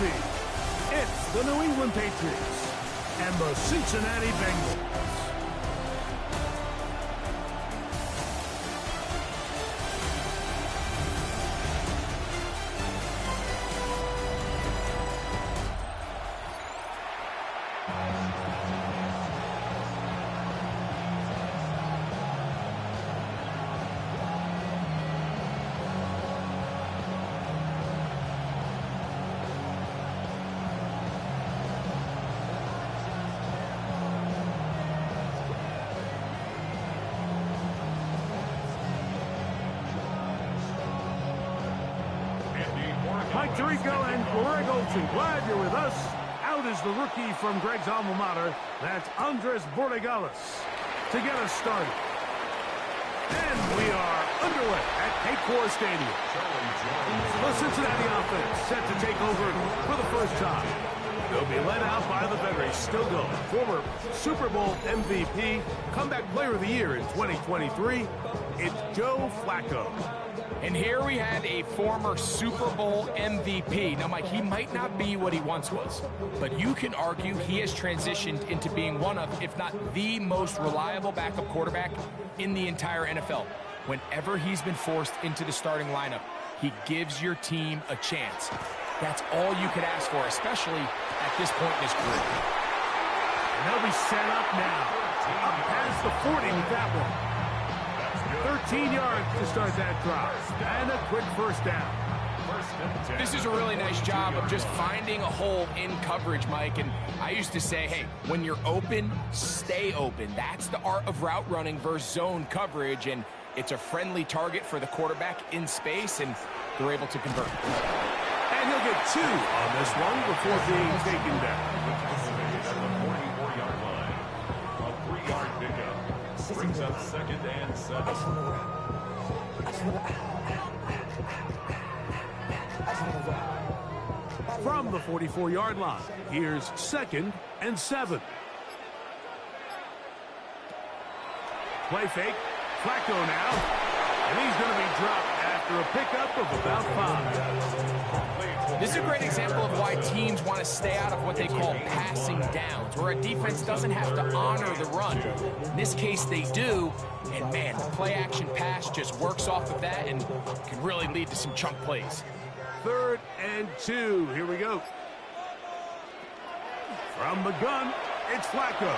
see. It's the New England Patriots and the Cincinnati Bengals. Mike Tirico and Greg Olsen, glad you're with us. Out is the rookie from Greg's alma mater. That's Andres Borregales to get us started. And we are underway at Paycor Stadium. The Cincinnati offense set to take over for the first time. They'll be led out by the veteran, still going, former Super Bowl MVP, comeback player of the year in 2023. It's Joe Flacco. And here we had a former Super Bowl MVP. Now, Mike, he might not be what he once was, but you can argue he has transitioned into being one of, if not the most reliable backup quarterback in the entire NFL. Whenever he's been forced into the starting lineup, he gives your team a chance. That's all you could ask for, especially at this point in his career. And they'll be set up now. Up past the 40 with that one. 13 yards to start that drive. And a quick first down. This is a really nice job of just finding a hole in coverage, Mike. And I used to say, hey, when you're open, stay open. That's the art of route running versus zone coverage. And it's a friendly target for the quarterback in space, and they're able to convert. And he'll get 2 on this one before being taken down. Brings up 2nd and 7. From the 44-yard line, here's 2nd and 7. Play fake. Flacco now. And he's going to be dropped after a pickup of about 5. This is a great example of why teams want to stay out of what they call passing downs, where a defense doesn't have to honor the run. In this case, they do, and man, the play-action pass just works off of that and can really lead to some chunk plays. 3rd and 2. Here we go. From the gun, it's Flacco.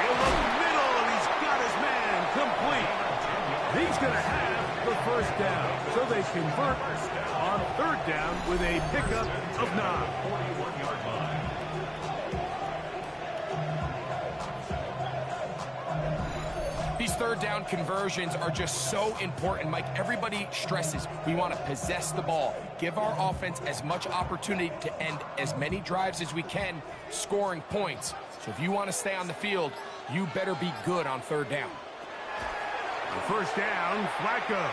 In the middle, and he's got his man complete. He's going to have the first down, so they convert on 3rd down with a pickup of 9. 41-yard line. These 3rd down conversions are just so important, Mike. Everybody stresses we want to possess the ball, give our offense as much opportunity to end as many drives as we can, scoring points. So if you want to stay on the field, you better be good on 3rd down. The first down, Flacco.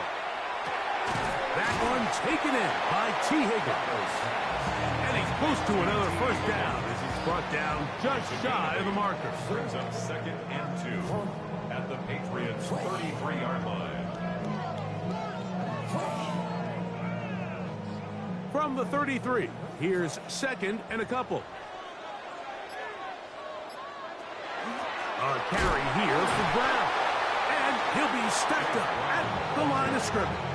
That one taken in by T. Higgins. And he's close to another first down as he's brought down just shy of the marker. Brings up 2nd and 2 at the Patriots' 33-yard line. From the 33, here's 2nd and a couple. A carry here for Brown. And he'll be stacked up at the line of scrimmage.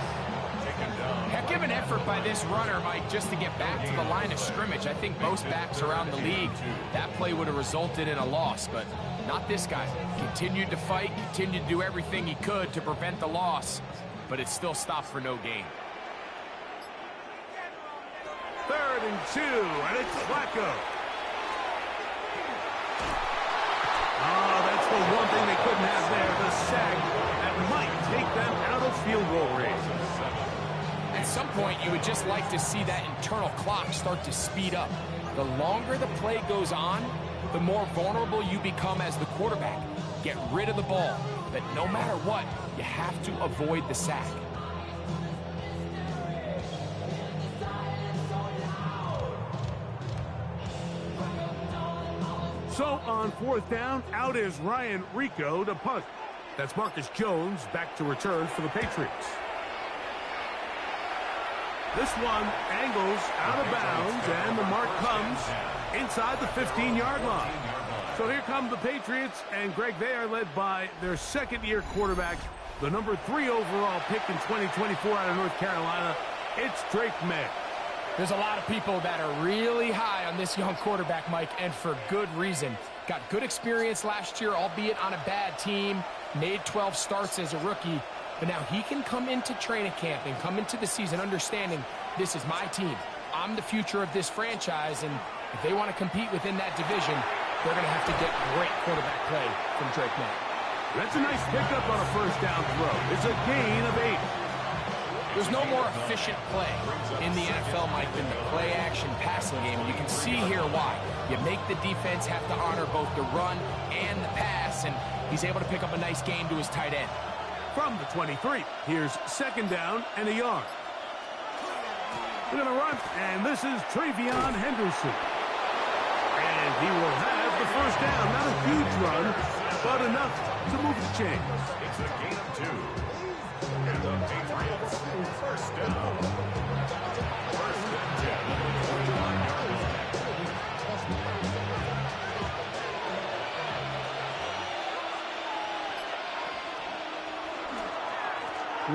Heck of an effort by this runner, Mike, just to get back to the line of scrimmage. I think most backs around the league, that play would have resulted in a loss, but not this guy. Continued to fight, continued to do everything he could to prevent the loss, but it still stopped for no gain. 3rd and 2, and it's Flacco. Oh, that's the one thing they couldn't have there, the sack that might take them out of field goal range. At some point, you would just like to see that internal clock start to speed up. The longer the play goes on, the more vulnerable you become as the quarterback. Get rid of the ball, but no matter what, you have to avoid the sack. So on 4th down, out is Ryan Rico to punt. That's Marcus Jones back to return for the Patriots. This one angles out of bounds, and the mark comes inside the 15-yard line. So here come the Patriots, and Greg, they are led by their second-year quarterback, the number 3 overall pick in 2024 out of North Carolina. It's Drake May. There's a lot of people that are really high on this young quarterback, Mike, and for good reason. Got good experience last year, albeit on a bad team. Made 12 starts as a rookie. But now he can come into training camp and come into the season understanding this is my team. I'm the future of this franchise, and if they want to compete within that division, they're going to have to get great quarterback play from Drake May. That's a nice pickup on a first down throw. It's a gain of 8. There's no more efficient play in the NFL, Mike, than the play-action passing game. And you can see here why. You make the defense have to honor both the run and the pass, and he's able to pick up a nice gain to his tight end. From the 23, here's second down and a yard. They're going to run, and this is Travion Henderson. And he will have the first down. Not a huge run, but enough to move the chains. It's a gain of 2. And the Patriots, first down. First and 10 at the 29-yard line.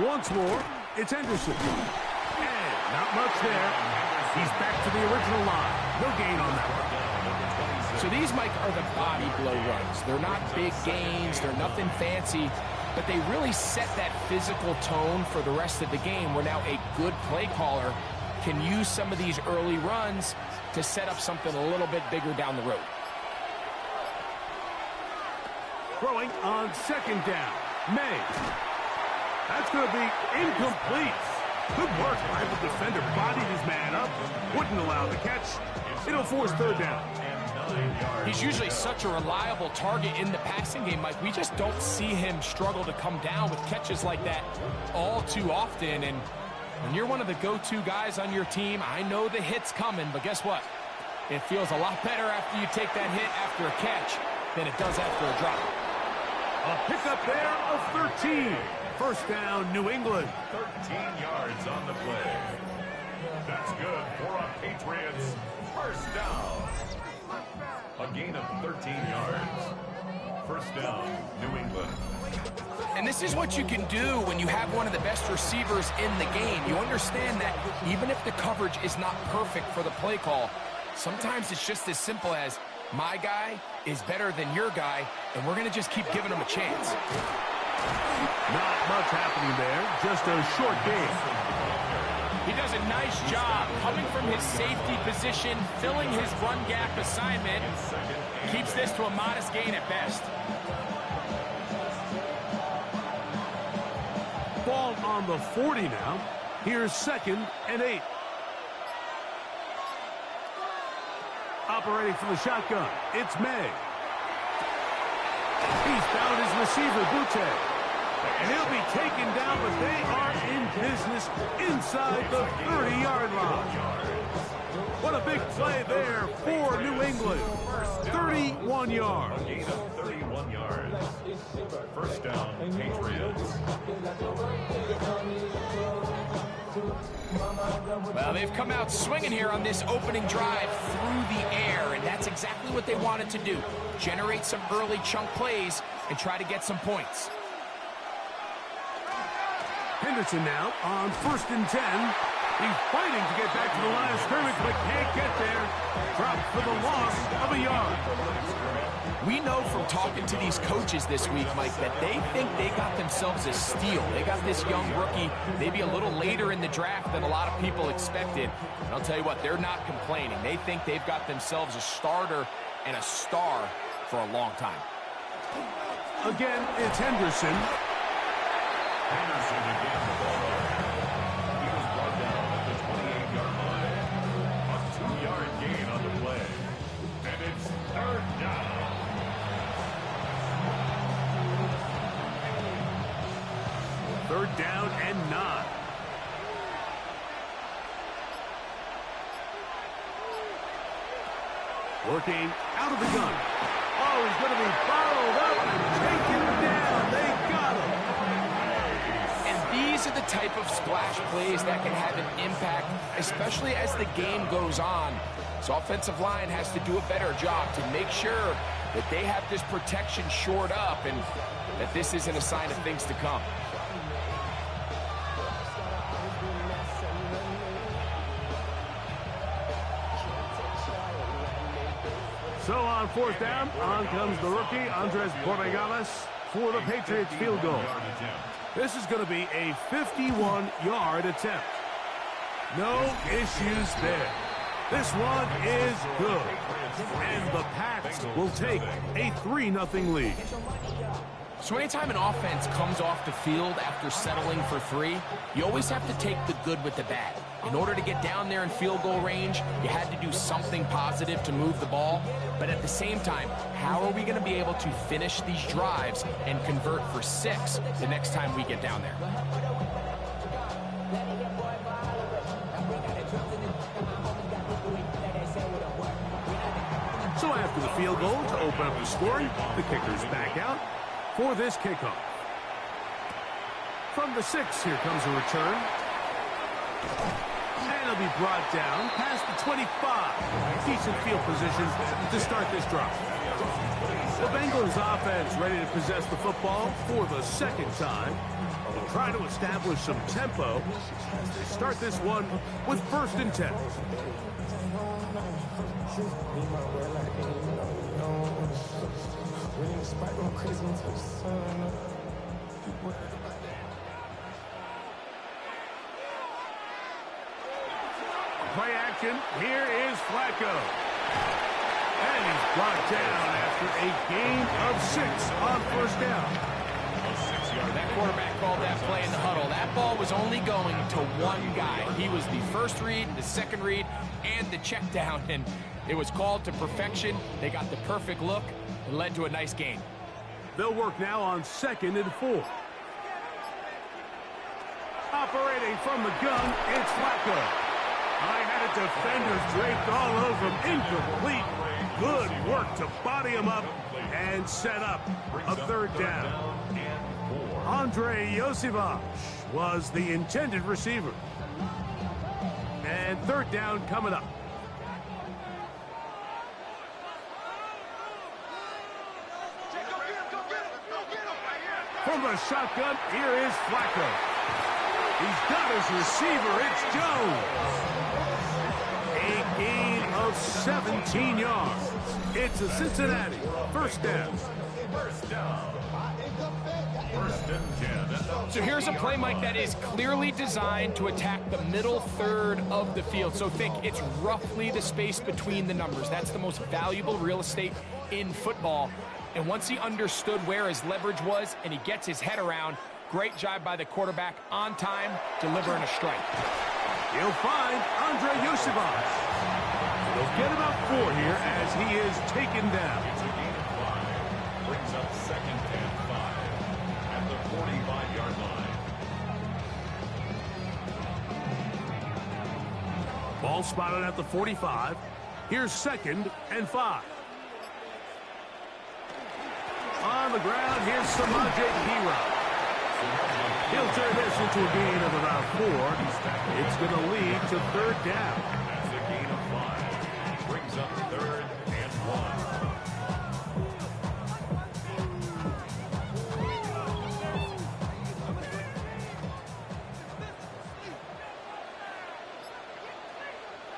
Once more, it's Henderson. And not much there. He's back to the original line. No gain on that one. So these, Mike, are the body blow runs. They're not big gains. They're nothing fancy. But they really set that physical tone for the rest of the game where now a good play caller can use some of these early runs to set up something a little bit bigger down the road. Throwing on second down. May. That's going to be incomplete. Good work by the defender. Bodied his man up. Wouldn't allow the catch. It'll force third down. He's usually such a reliable target in the passing game, Mike. We just don't see him struggle to come down with catches like that all too often. And when you're one of the go-to guys on your team, I know the hit's coming, but guess what? It feels a lot better after you take that hit after a catch than it does after a drop. A pickup there of 13. First down, New England. 13 yards on the play. That's good for a Patriots first down. A gain of 13 yards. First down, New England. And this is what you can do when you have one of the best receivers in the game. You understand that even if the coverage is not perfect for the play call, sometimes it's just as simple as my guy is better than your guy, and we're going to just keep giving him a chance. Not much happening there. Just a short game. He does a nice job coming from his safety position, filling his run gap assignment. Keeps this to a modest gain at best. Ball on the 40 now. Here's second and 8. Operating from the shotgun, it's May. He's found his receiver, Butte. And he'll be taken down, but they are in business inside the 30-yard line. What a big play there for New England. 31 yards. A gain of 31 yards. First down, Patriots. Well, they've come out swinging here on this opening drive through the air, and that's exactly what they wanted to do. Generate some early chunk plays and try to get some points. Henderson now on first and 10. He's fighting to get back to the line of scrimmage, but can't get there. Dropped for the loss of a yard. We know from talking to these coaches this week, Mike, that they think they got themselves a steal. They got this young rookie maybe a little later in the draft than a lot of people expected. And I'll tell you what, they're not complaining. They think they've got themselves a starter and a star for a long time. Again, it's Henderson. Henderson again the ball. He was brought down at the 28-yard line. A 2-yard gain on the play. And it's third down. Third down and 9. Working out of the gun. Oh, he's going to be followed up and taken down. They got him. And these These are the type of splash plays that can have an impact, especially as the game goes on. So offensive line has to do a better job to make sure that they have this protection shored up and that this isn't a sign of things to come. So on fourth down, on comes the rookie, Andres Borregales, for the Patriots field goal. This is going to be a 51-yard attempt. No issues there. This one is good. And the Pats will take a 3-0 lead. So anytime an offense comes off the field after settling for 3, you always have to take the good with the bad. In order to get down there in field goal range, you had to do something positive to move the ball. But at the same time, how are we going to be able to finish these drives and convert for 6 the next time we get down there? So after the field goal to open up the scoring, the kicker's back out for this kickoff. From the 6, here comes a return. And it'll be brought down past the 25. Decent field position to start this drive. The Bengals offense ready to possess the football for the second time. They'll try to establish some tempo as they start this one with 1st and 10. Play action. Here is Flacco. And he's brought down after a gain of 6 on 1st down. That quarterback called that play in the huddle. That ball was only going to one guy. He was the first read, the second read, and the check down, and it was called to perfection. They got the perfect look. It led to a nice gain. They'll work now on 2nd and 4. Operating from the gun, it's Flacco. I had a defender draped all over him. Incomplete. Good work to body him up and set up a 3rd down. Andre Josivach was the intended receiver. And 3rd down coming up. From the shotgun, here is Flacco. He's got his receiver. It's Jones. A gain of 17 yards. It's a Cincinnati 1st down. 1st and 10. So here's a play, Mike, that is clearly designed to attack the middle 3rd of the field. So think it's roughly the space between the numbers. That's the most valuable real estate in football. And once he understood where his leverage was and he gets his head around, great job by the quarterback on time, delivering a strike. He'll find Andre Josivach. He'll get about 4 here as he is taken down. It's a gain of 5. Brings up 2nd and 5 at the 45-yard line. Ball spotted at the 45. Here's 2nd and 5. On the ground, here's Samaje Perine. He'll turn this into a gain of about 4. It's going to lead to 3rd down. That's a gain of 5. Brings up 3rd and 1.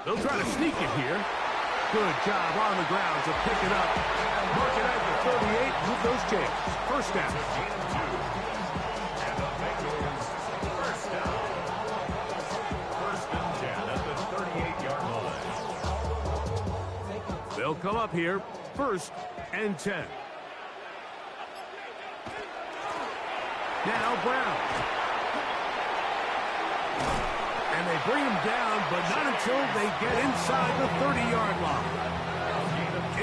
They'll try to sneak it here. Good job on the ground to pick it up. Mark it at the 38. Move those chains. 1st down. And the Bengals 1st down. 1st and 10 at the 38-yard line. They'll come up here. 1st and 10. Now Brown. And they bring him down, but not until they get inside the 30-yard line.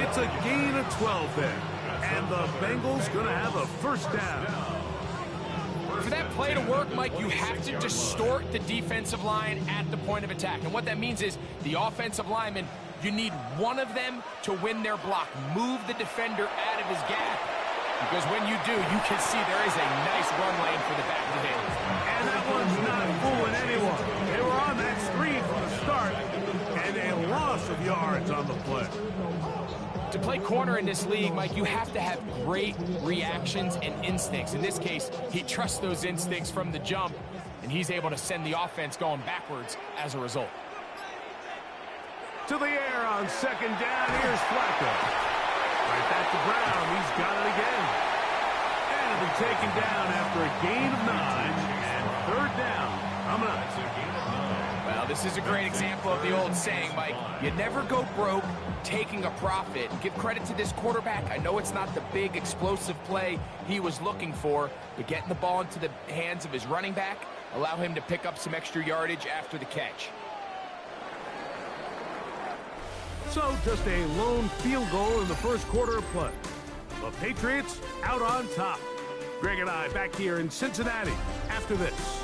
It's a gain of 12 there. And the Bengals going to have a 1st down. For that play to work, Mike, you have to distort the defensive line at the point of attack. And what that means is the offensive lineman, you need one of them to win their block. Move the defender out of his gap. Because when you do, you can see there is a nice run lane for the back of the end. And that one's not fooling anyone. They were on that screen from the start, and a loss of yards on the play. To play corner in this league, Mike, you have to have great reactions and instincts. In this case, he trusts those instincts from the jump, and he's able to send the offense going backwards as a result. To the air on second down. Here's Flacco. Right back to Brown. He's got it again. And it'll be taken down after a gain of 9 and third down. Coming up. Well, this is a great example of the old saying, Mike. You never go broke taking a profit. Give credit to this quarterback. I know it's not the big explosive play he was looking for, but getting the ball into the hands of his running back, allow him to pick up some extra yardage after the catch. So just a lone field goal in the first quarter of play. The Patriots out on top. Greg and I back here in Cincinnati after this.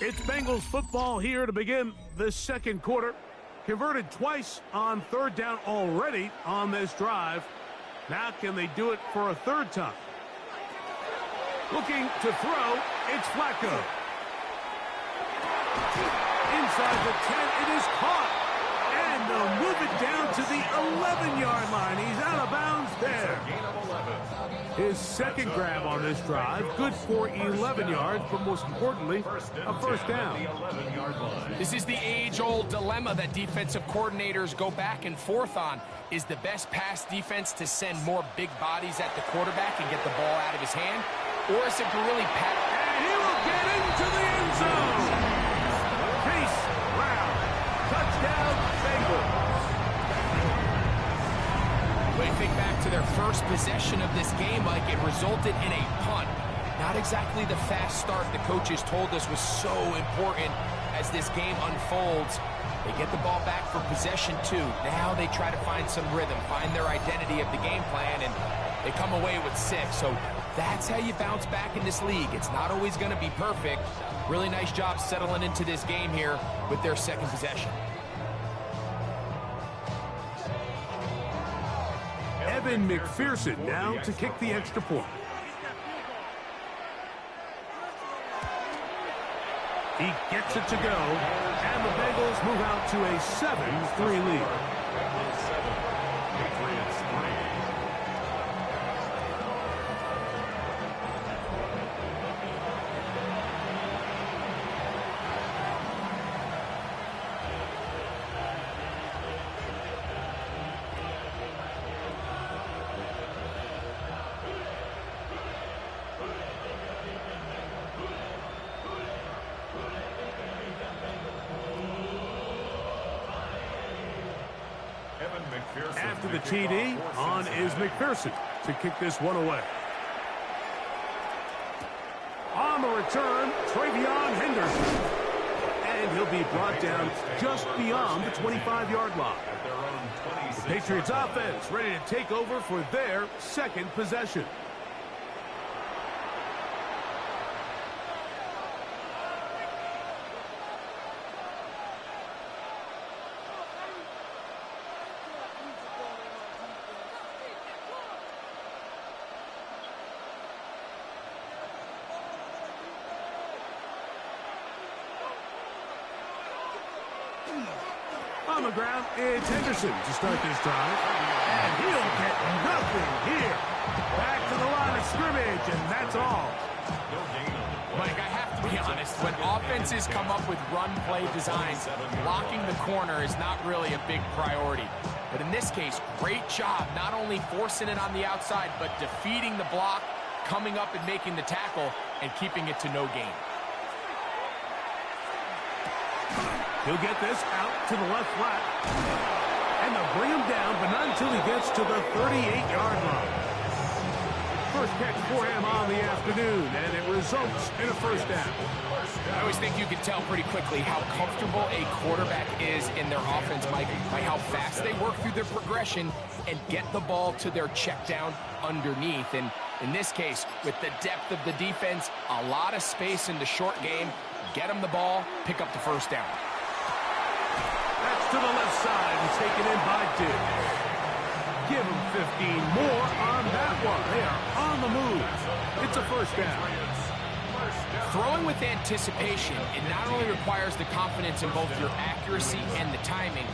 It's Bengals football here to begin the second quarter. Converted twice on third down already on this drive. Now can they do it for a third time? Looking to throw, it's Flacco. Inside the 10, it is caught. And they'll move it down to the 11-yard line. He's out of bounds there. His second grab on this drive, good for 11 yards, but most importantly, a first down. This is the age-old dilemma that defensive coordinators go back and forth on. Is the best pass defense to send more big bodies at the quarterback and get the ball out of his hand? Or is it to really pat? And he will get into the end zone. Chase Brown. Touchdown, Bengals. When you think back to their first possession of this game, Mike, it resulted in a punt. Not exactly the fast start the coaches told us was so important as this game unfolds. They get the ball back for possession 2. Now they try to find some rhythm, find their identity of the game plan, and they come away with 6. So that's how you bounce back in this league. It's not always going to be perfect. Really nice job settling into this game here with their second possession. Evan McPherson now to kick the extra point. He gets it to go, and the Bengals move out to a 7-3 lead. Patriots 3. After the TD, on is McPherson to kick this one away. On the return, Travion Henderson. And he'll be brought down just beyond the 25-yard line. The Patriots offense ready to take over for their second possession. On the ground, it's Henderson to start this drive. And he'll get nothing here. Back to the line of scrimmage, and that's all. Mike, I have to be honest. When offenses come up with run-play designs, blocking the corner is not really a big priority. But in this case, great job not only forcing it on the outside, but defeating the block, coming up and making the tackle, and keeping it to no gain. He'll get this out to the left flat. And they'll bring him down, but not until he gets to the 38-yard line. First catch for him on the afternoon, and it results in a first down. I always think you can tell pretty quickly how comfortable a quarterback is in their offense, Mike, by how fast they work through their progression and get the ball to their check down underneath. And in this case, with the depth of the defense, a lot of space in the short game, get them the ball, pick up the first down. That's to the left side and taken in by Diggs. Give them 15 more on that one. They are on the move. It's a first down. Throwing with anticipation, it not only requires the confidence in both your accuracy and the timing,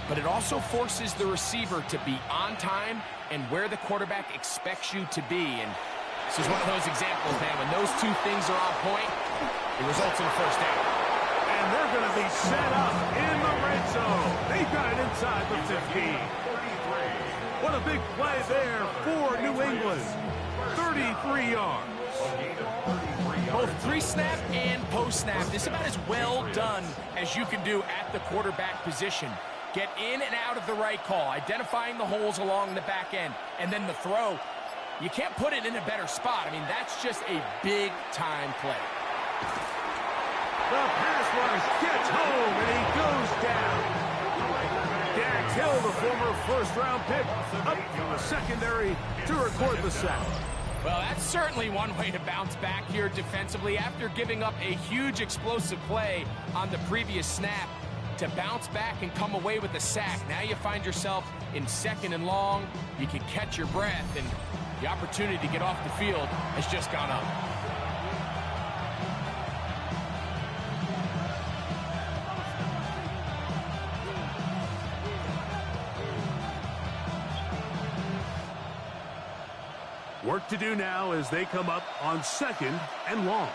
but it also forces the receiver to be on time and where the quarterback expects you to be. And this is one of those examples, man. When those two things are on point, it results in a first down. And they're going to be set up in the red zone. They've got it inside the 15. What a big play there for New England. 33 yards. Both pre-snap and post-snap, this is about as well done as you can do at the quarterback position. Get in and out of the right call, identifying the holes along the back end, and then the throw. You can't put it in a better spot. I mean, that's just a big-time play. The pass rush gets home, and he goes down. Dax Hill, the former first-round pick, up from the secondary to record the sack. Well, that's certainly one way to bounce back here defensively after giving up a huge explosive play on the previous snap. To bounce back and come away with a sack. Now you find yourself in 2nd and long. You can catch your breath, and the opportunity to get off the field has just gone up. Work to do now as they come up on 2nd and long.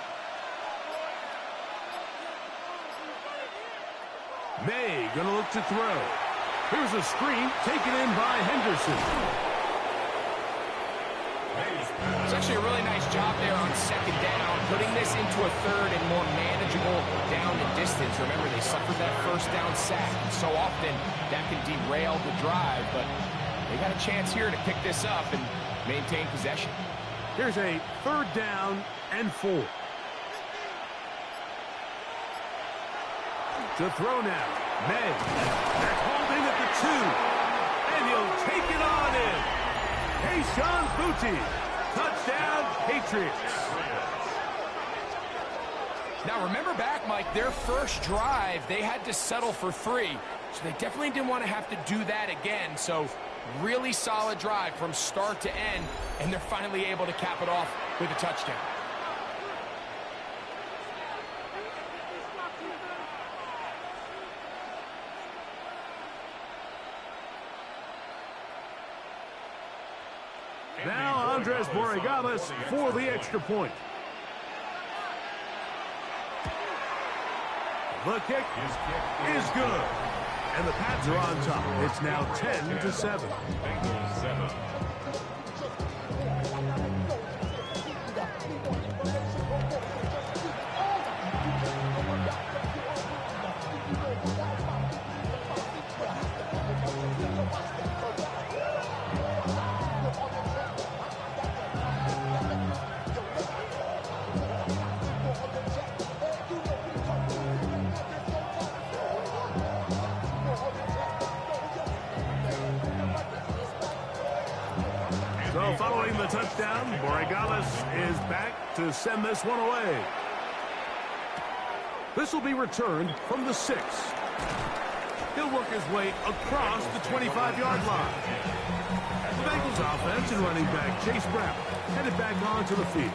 May going to look to throw. Here's a screen taken in by Henderson. It's actually a really nice job there on 2nd down, putting this into a 3rd and more manageable down and distance. Remember, they suffered that first down sack, and so often that can derail the drive, but they got a chance here to pick this up and maintain possession. Here's a 3rd down and 4. To throw now. May. That's holding at the 2. And he'll take it on in. Kayshon Boutte. Touchdown, Patriots. Now remember back, Mike, their first drive, they had to settle for 3. So they definitely didn't want to have to do that again. So really solid drive from start to end. And they're finally able to cap it off with a touchdown. Now Andres Borregales for the extra point. The kick is good. And the Pats are on top. It's now 10-7. Bengals 7. So following the touchdown, Borregales is back to send this one away. This will be returned from the 6. He'll work his way across the 25-yard line. The Bengals offense and running back Chase Brown headed back onto the field.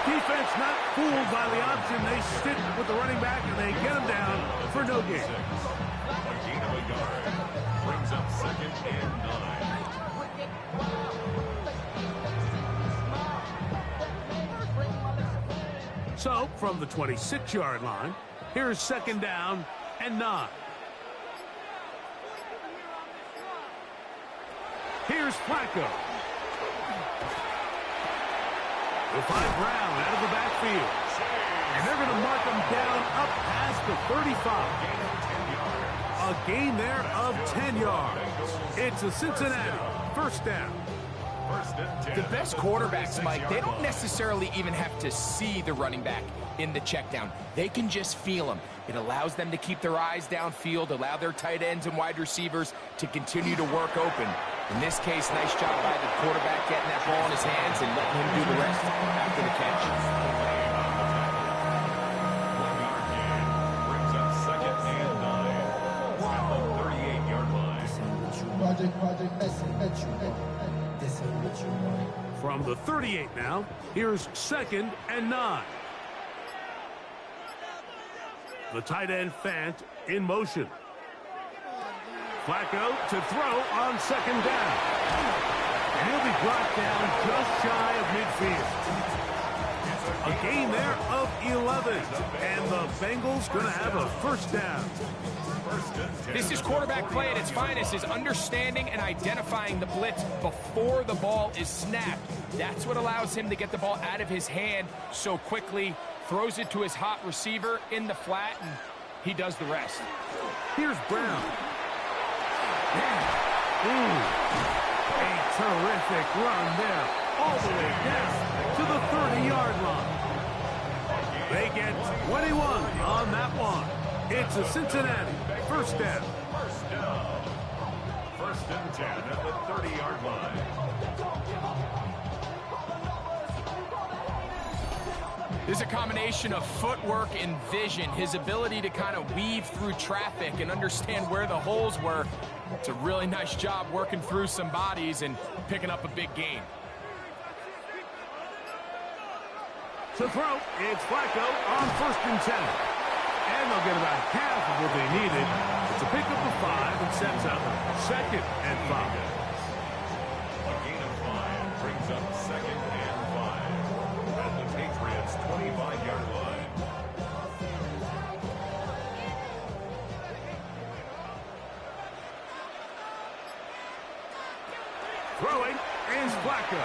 Defense not fooled by the option. They stick with the running back and they get him down for no gain. A gain of a yard. Brings up 2nd and 9. So from the 26-yard line, here's 2nd down and 9. Here's Flacco. They'll find Brown out of the backfield. And they're going to mark him down up past the 35. A gain there of 10 yards. It's a Cincinnati 1st down. First and 10. The best quarterbacks, Mike, they don't necessarily even have to see the running back in the check down. They can just feel him. It allows them to keep their eyes downfield, allow their tight ends and wide receivers to continue to work open. In this case, nice job by the quarterback getting that ball in his hands and letting him do the rest after the catch. Brings up second and 9 at the 38-yard line. From the 38 now, here's second and 9. The tight end Fant in motion. Flacco to throw on second down. And he'll be brought down just shy of midfield. A gain there of 11. And the Bengals going to have a first down. This is quarterback play at its finest, is understanding and identifying the blitz before the ball is snapped. That's what allows him to get the ball out of his hand so quickly, throws it to his hot receiver in the flat, and he does the rest. Here's Brown. A terrific run there, all the way down to the 30-yard line. They get 21 on that one. It's a Cincinnati first down. First and 10 at the 30-yard line. There's a combination of footwork and vision, his ability to kind of weave through traffic and understand where the holes were. It's a really nice job working through some bodies and picking up a big gain. To throw, it's Flacco on first and 10. And they'll get about half of what they needed. It's a pickup of 5 and sets up second and 5. A gain of 5 brings up second and 5 at the Patriots' 25-yard line. Throwing is Flacco.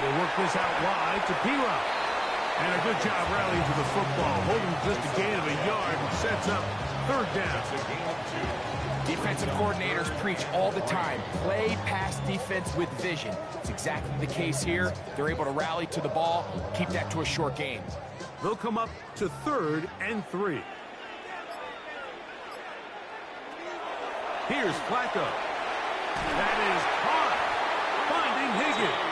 They work this out wide to P-Rock. And a good job rallying to the football, holding just a gain of a yard and sets up third down. It's a gain of 2. Defensive coordinators preach all the time, play pass defense with vision. It's exactly the case here. They're able to rally to the ball, keep that to a short gain. They'll come up to third and 3. Here's Flacco. That is hard. Finding Higgins.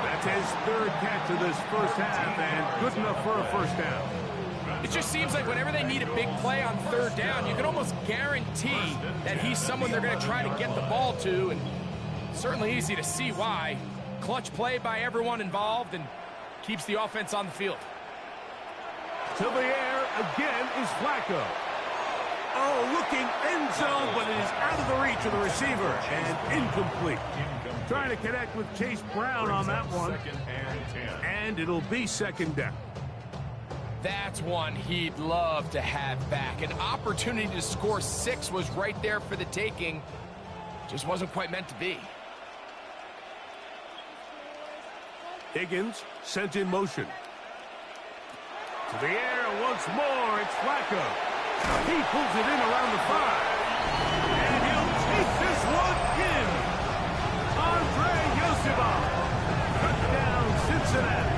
That's his third catch of this first half, and good enough for a first down. It just seems like whenever they need a big play on third down, you can almost guarantee that he's someone they're going to try to get the ball to, and certainly easy to see why. Clutch play by everyone involved and keeps the offense on the field. To the air again is Flacco. Oh, looking end zone, but it is out of the reach of the receiver and incomplete. Trying to connect with Chase Brown on that one. Second and 10. And it'll be second down. That's one he'd love to have back. An opportunity to score 6 was right there for the taking. Just wasn't quite meant to be. Higgins sent in motion. To the air once more, it's Flacco. He pulls it in around the 5. And he'll take this one in. Andre Yosibov. Touchdown, Cincinnati.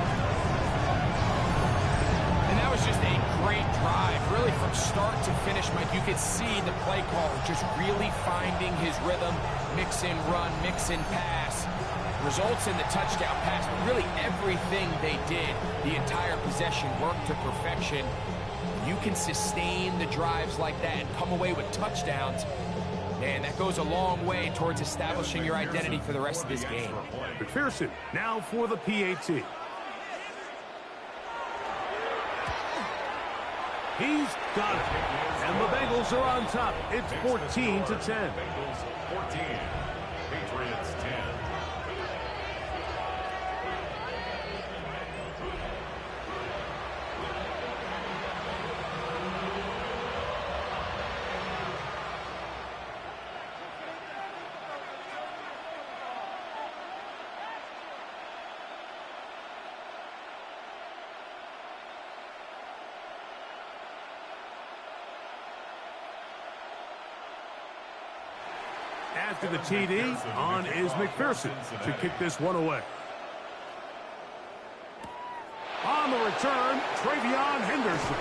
And that was just a great drive. Really from start to finish, Mike, you could see the play caller just really finding his rhythm. Mix in run, mix in pass. Results in the touchdown pass, but really everything they did, the entire possession worked to perfection. You can sustain the drives like that and come away with touchdowns. Man, that goes a long way towards establishing your identity for the rest of this game. McPherson now for the PAT. He's got it. And the Bengals are on top. It's 14-10. Bengals 14. Patriots 10. After the TD, on is McPherson to kick this one away. On the return, Travion Henderson.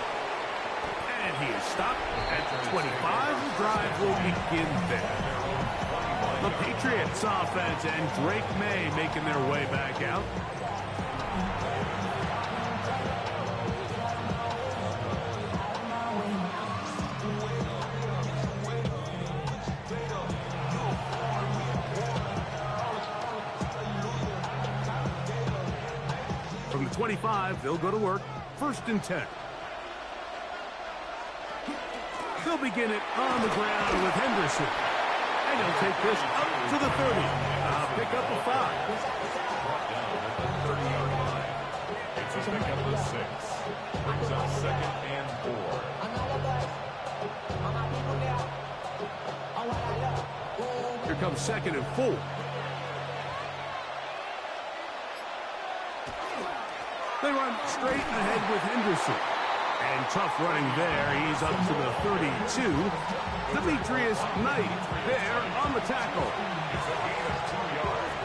And he is stopped at the 25. The drive will begin there. The Patriots offense and Drake May making their way back out. From the 25, they'll go to work. 1st and 10. They'll begin it on the ground with Henderson. And he'll take this up to the 30. Pick up a 5. Brought down at the 30-yard line. It's a pick up of 6. Brings up 2nd and 4. Here comes 2nd and 4. They run straight ahead with Henderson. And tough running there. He's up to the 32. Demetrius Knight there on the tackle. It's a gain of 2 yards.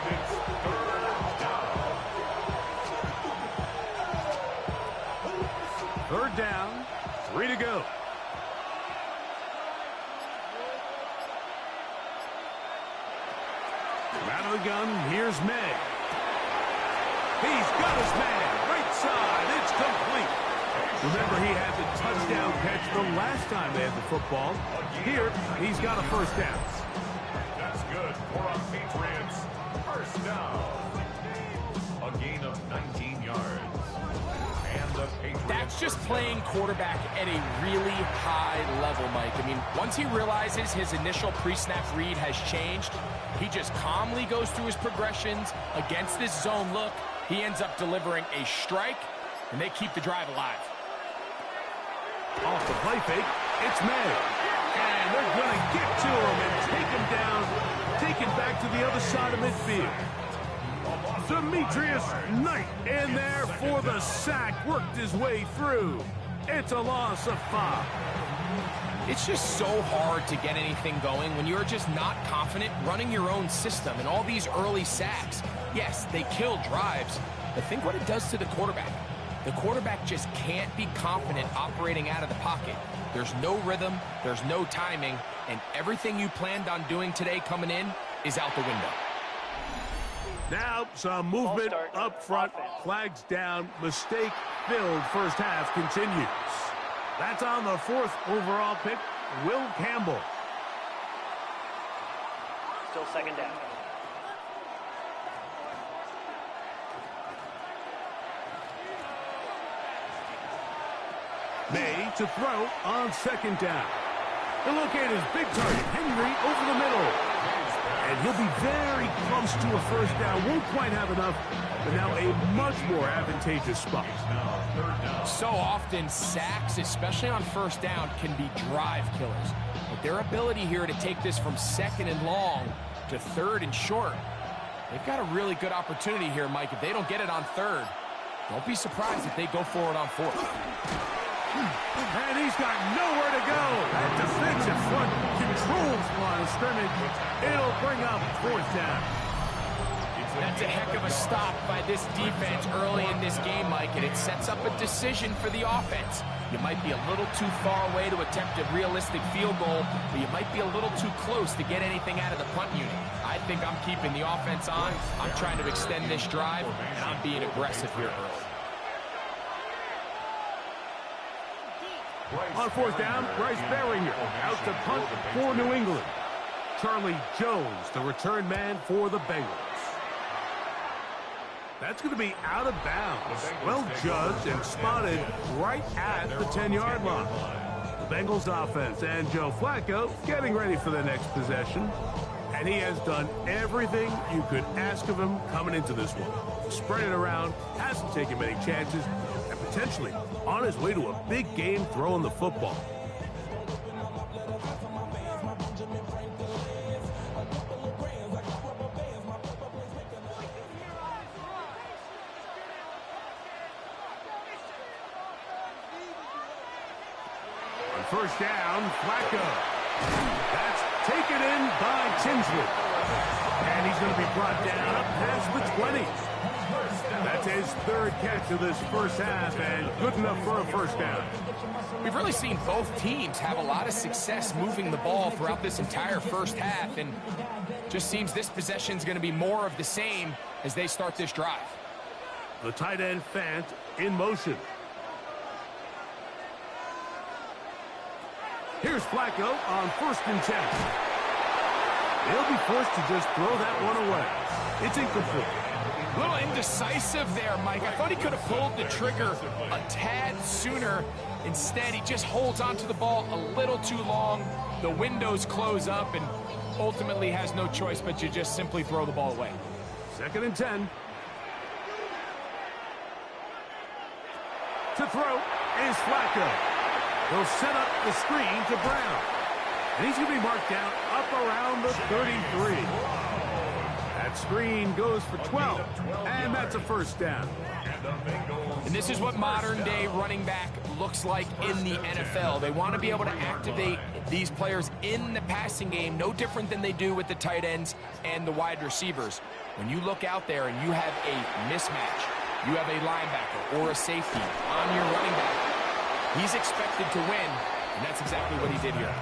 And it's 3rd down. 3rd down. 3 to go. Out of the gun, here's May. He's got his man. Right side. It's complete. Remember, he had the touchdown catch the last time they had the football. Here, he's got a 1st down. That's good for a Patriots 1st down. A gain of 19 yards. And the Patriots... That's just playing quarterback at a really high level, Mike. I mean, once he realizes his initial pre-snap read has changed, he just calmly goes through his progressions against this zone look. He ends up delivering a strike, and they keep the drive alive. Off the play fake, it's May. And they're going to get to him and take him down, take it back to the other side of midfield. Demetrius Knight in there for the sack, worked his way through. It's a loss of 5. It's just so hard to get anything going when you're just not confident running your own system. And all these early sacks, yes, they kill drives, but think what it does to the quarterback. The quarterback just can't be confident operating out of the pocket. There's no rhythm, there's no timing, and everything you planned on doing today coming in is out the window. Now, some movement up front, flags down, mistake-filled 1st half continues. That's on the 4th overall pick, Will Campbell. Still 2nd down. May to throw on 2nd down. He'll locate his big target, Henry, over the middle. And he'll be very close to a 1st down. Won't quite have enough, but now a much more advantageous spot. So often, sacks, especially on 1st down, can be drive killers. But their ability here to take this from 2nd and long to 3rd and short, they've got a really good opportunity here, Mike. If they don't get it on 3rd, don't be surprised if they go for it on 4th. And he's got nowhere to go. That defensive front controls the line of scrimmage. It'll bring up 4th down. That's a heck of a stop by this defense early in this game, Mike, and it sets up a decision for the offense. You might be a little too far away to attempt a realistic field goal, but you might be a little too close to get anything out of the punt unit. I think I'm keeping the offense on. I'm trying to extend this drive, and I'm being aggressive here early. On 4th down, Bryce Baringer out to punt for New England. Charlie Jones, the return man for the Bengals. That's going to be out of bounds. Well judged and spotted right at the 10-yard line. The Bengals offense and Joe Flacco getting ready for the next possession. And he has done everything you could ask of him coming into this one. Spread it around, hasn't taken many chances, and potentially on his way to a big game throwing the football. On 1st down, Flacco. That's taken in by Tinsley. And he's going to be brought down up past the 20. That's his third catch of this first half, and good enough for a first down. We've really seen both teams have a lot of success moving the ball throughout this entire first half, and just seems this possession is going to be more of the same as they start this drive. The tight end Fant in motion. Here's Flacco on 1st and 10. They'll be forced to just throw that one away. It's incomplete. A little indecisive there, Mike. I thought he could have pulled the trigger a tad sooner. Instead, he just holds onto the ball a little too long. The windows close up and ultimately has no choice but to just simply throw the ball away. 2nd and 10. To throw is Flacco. He'll set up the screen to Brown. And he's going to be marked down up around the 33. That screen goes for 12, and that's a first down. And this is what modern-day running back looks like in the NFL. They want to be able to activate these players in the passing game, no different than they do with the tight ends and the wide receivers. When you look out there and you have a mismatch, you have a linebacker or a safety on your running back, he's expected to win, and that's exactly what he did here.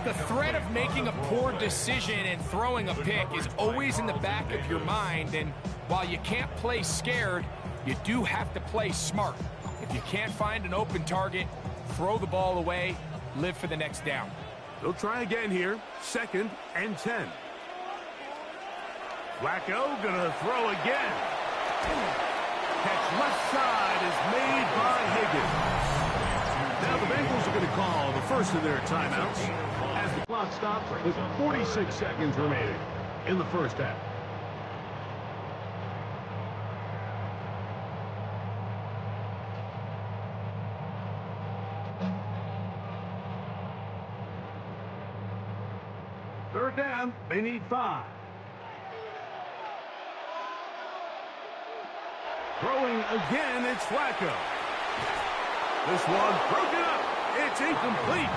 The threat of making a poor decision and throwing a pick is always in the back of your mind, and while you can't play scared, you do have to play smart. If you can't find an open target, throw the ball away, live for the next down. They'll try again here, 2nd and 10. Flacco gonna throw again. Catch left side is made by Higgins. Now the Bengals are going to call the first of their timeouts as the clock stops with 46 seconds remaining in the first half. Third down, they need 5. Throwing again, it's Flacco. This one broken up. It's incomplete.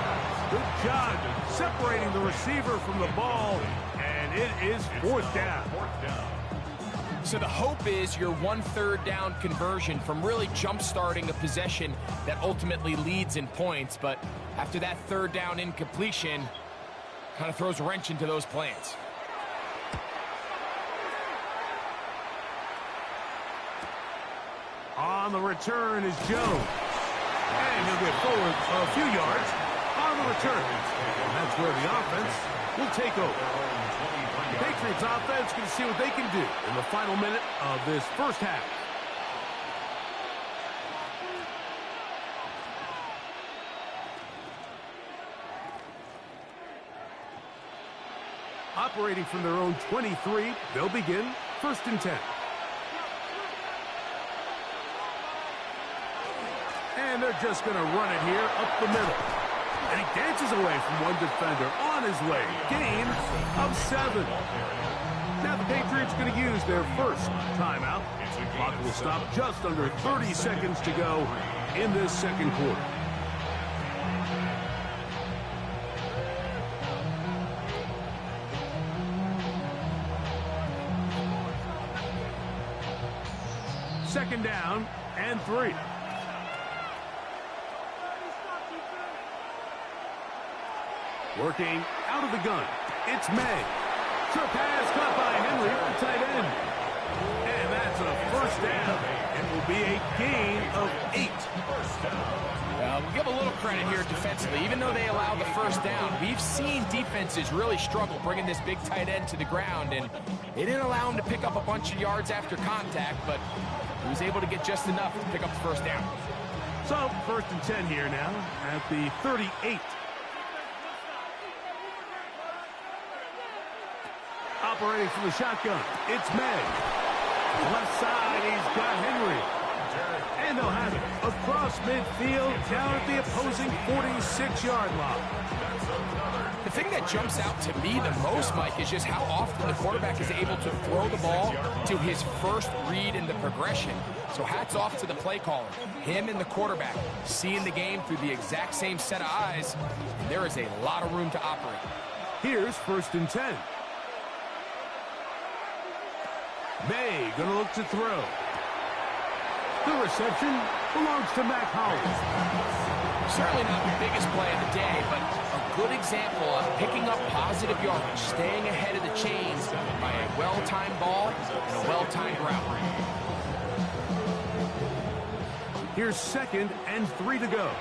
Good job separating the receiver from the ball, and it is 4th down. So the hope is your 1 3rd down conversion from really jump-starting a possession that ultimately leads in points, but after that 3rd down incompletion, kind of throws a wrench into those plans. On the return is Jones. And he'll get forward a few yards on the return. And that's where the offense will take over. The Patriots offense can see what they can do in the final minute of this first half. Operating from their own 23, they'll begin 1st and 10. And they're just going to run it here up the middle. And he dances away from one defender on his way. Gain of 7. Now the Patriots going to use their first timeout. The clock will stop just under 30 seconds to go in this second quarter. Second down and 3. Working out of the gun, it's May. Short pass caught by Henry, the tight end. And that's a first down. It will be a gain of 8. We'll give a little credit here defensively. Even though they allow the first down, we've seen defenses really struggle bringing this big tight end to the ground, and they didn't allow him to pick up a bunch of yards after contact, but he was able to get just enough to pick up the first down. So, 1st and 10 here now at the 38. Operating from the shotgun, it's May. Left side, he's got Henry. And they'll have it across midfield down at the opposing 46-yard line. The thing that jumps out to me the most, Mike, is just how often the quarterback is able to throw the ball to his first read in the progression. So hats off to the play caller. Him and the quarterback seeing the game through the exact same set of eyes, and there is a lot of room to operate. Here's 1st and 10. May going to look to throw. The reception belongs to Mac Hollins. Certainly not the biggest play of the day, but a good example of picking up positive yardage, staying ahead of the chains by a well-timed ball and a well-timed route. Here's 2nd and 3 to go.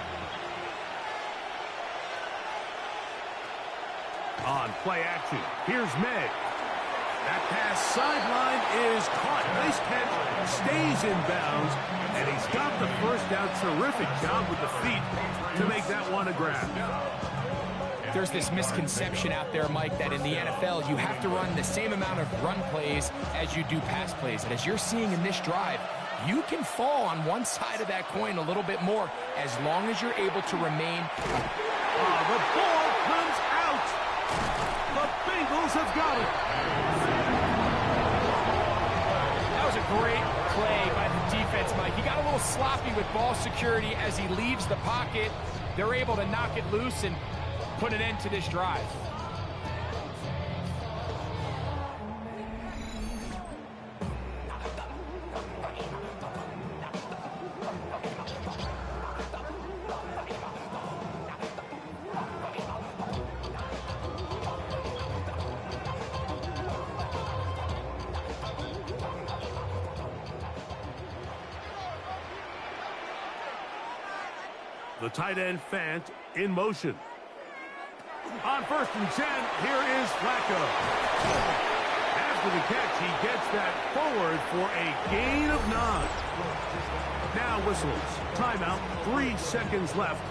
On play action, here's May. That pass sideline is caught. Nice catch, stays in bounds, and he's got the first down. Terrific job with the feet to make that one a grab. There's this misconception out there, Mike, that in the NFL you have to run the same amount of run plays as you do pass plays. And as you're seeing in this drive, you can fall on one side of that coin a little bit more as long as you're able to remain. The ball comes out. The Bengals have got it. That was a great play by the defense, Mike. He got a little sloppy with ball security as he leaves the pocket. They're able to knock it loose and put an end to this drive. The tight end Fant in motion. On 1st and 10, here is Flacco. After the catch, he gets that forward for a gain of 9. Now whistles. Timeout. 3 seconds left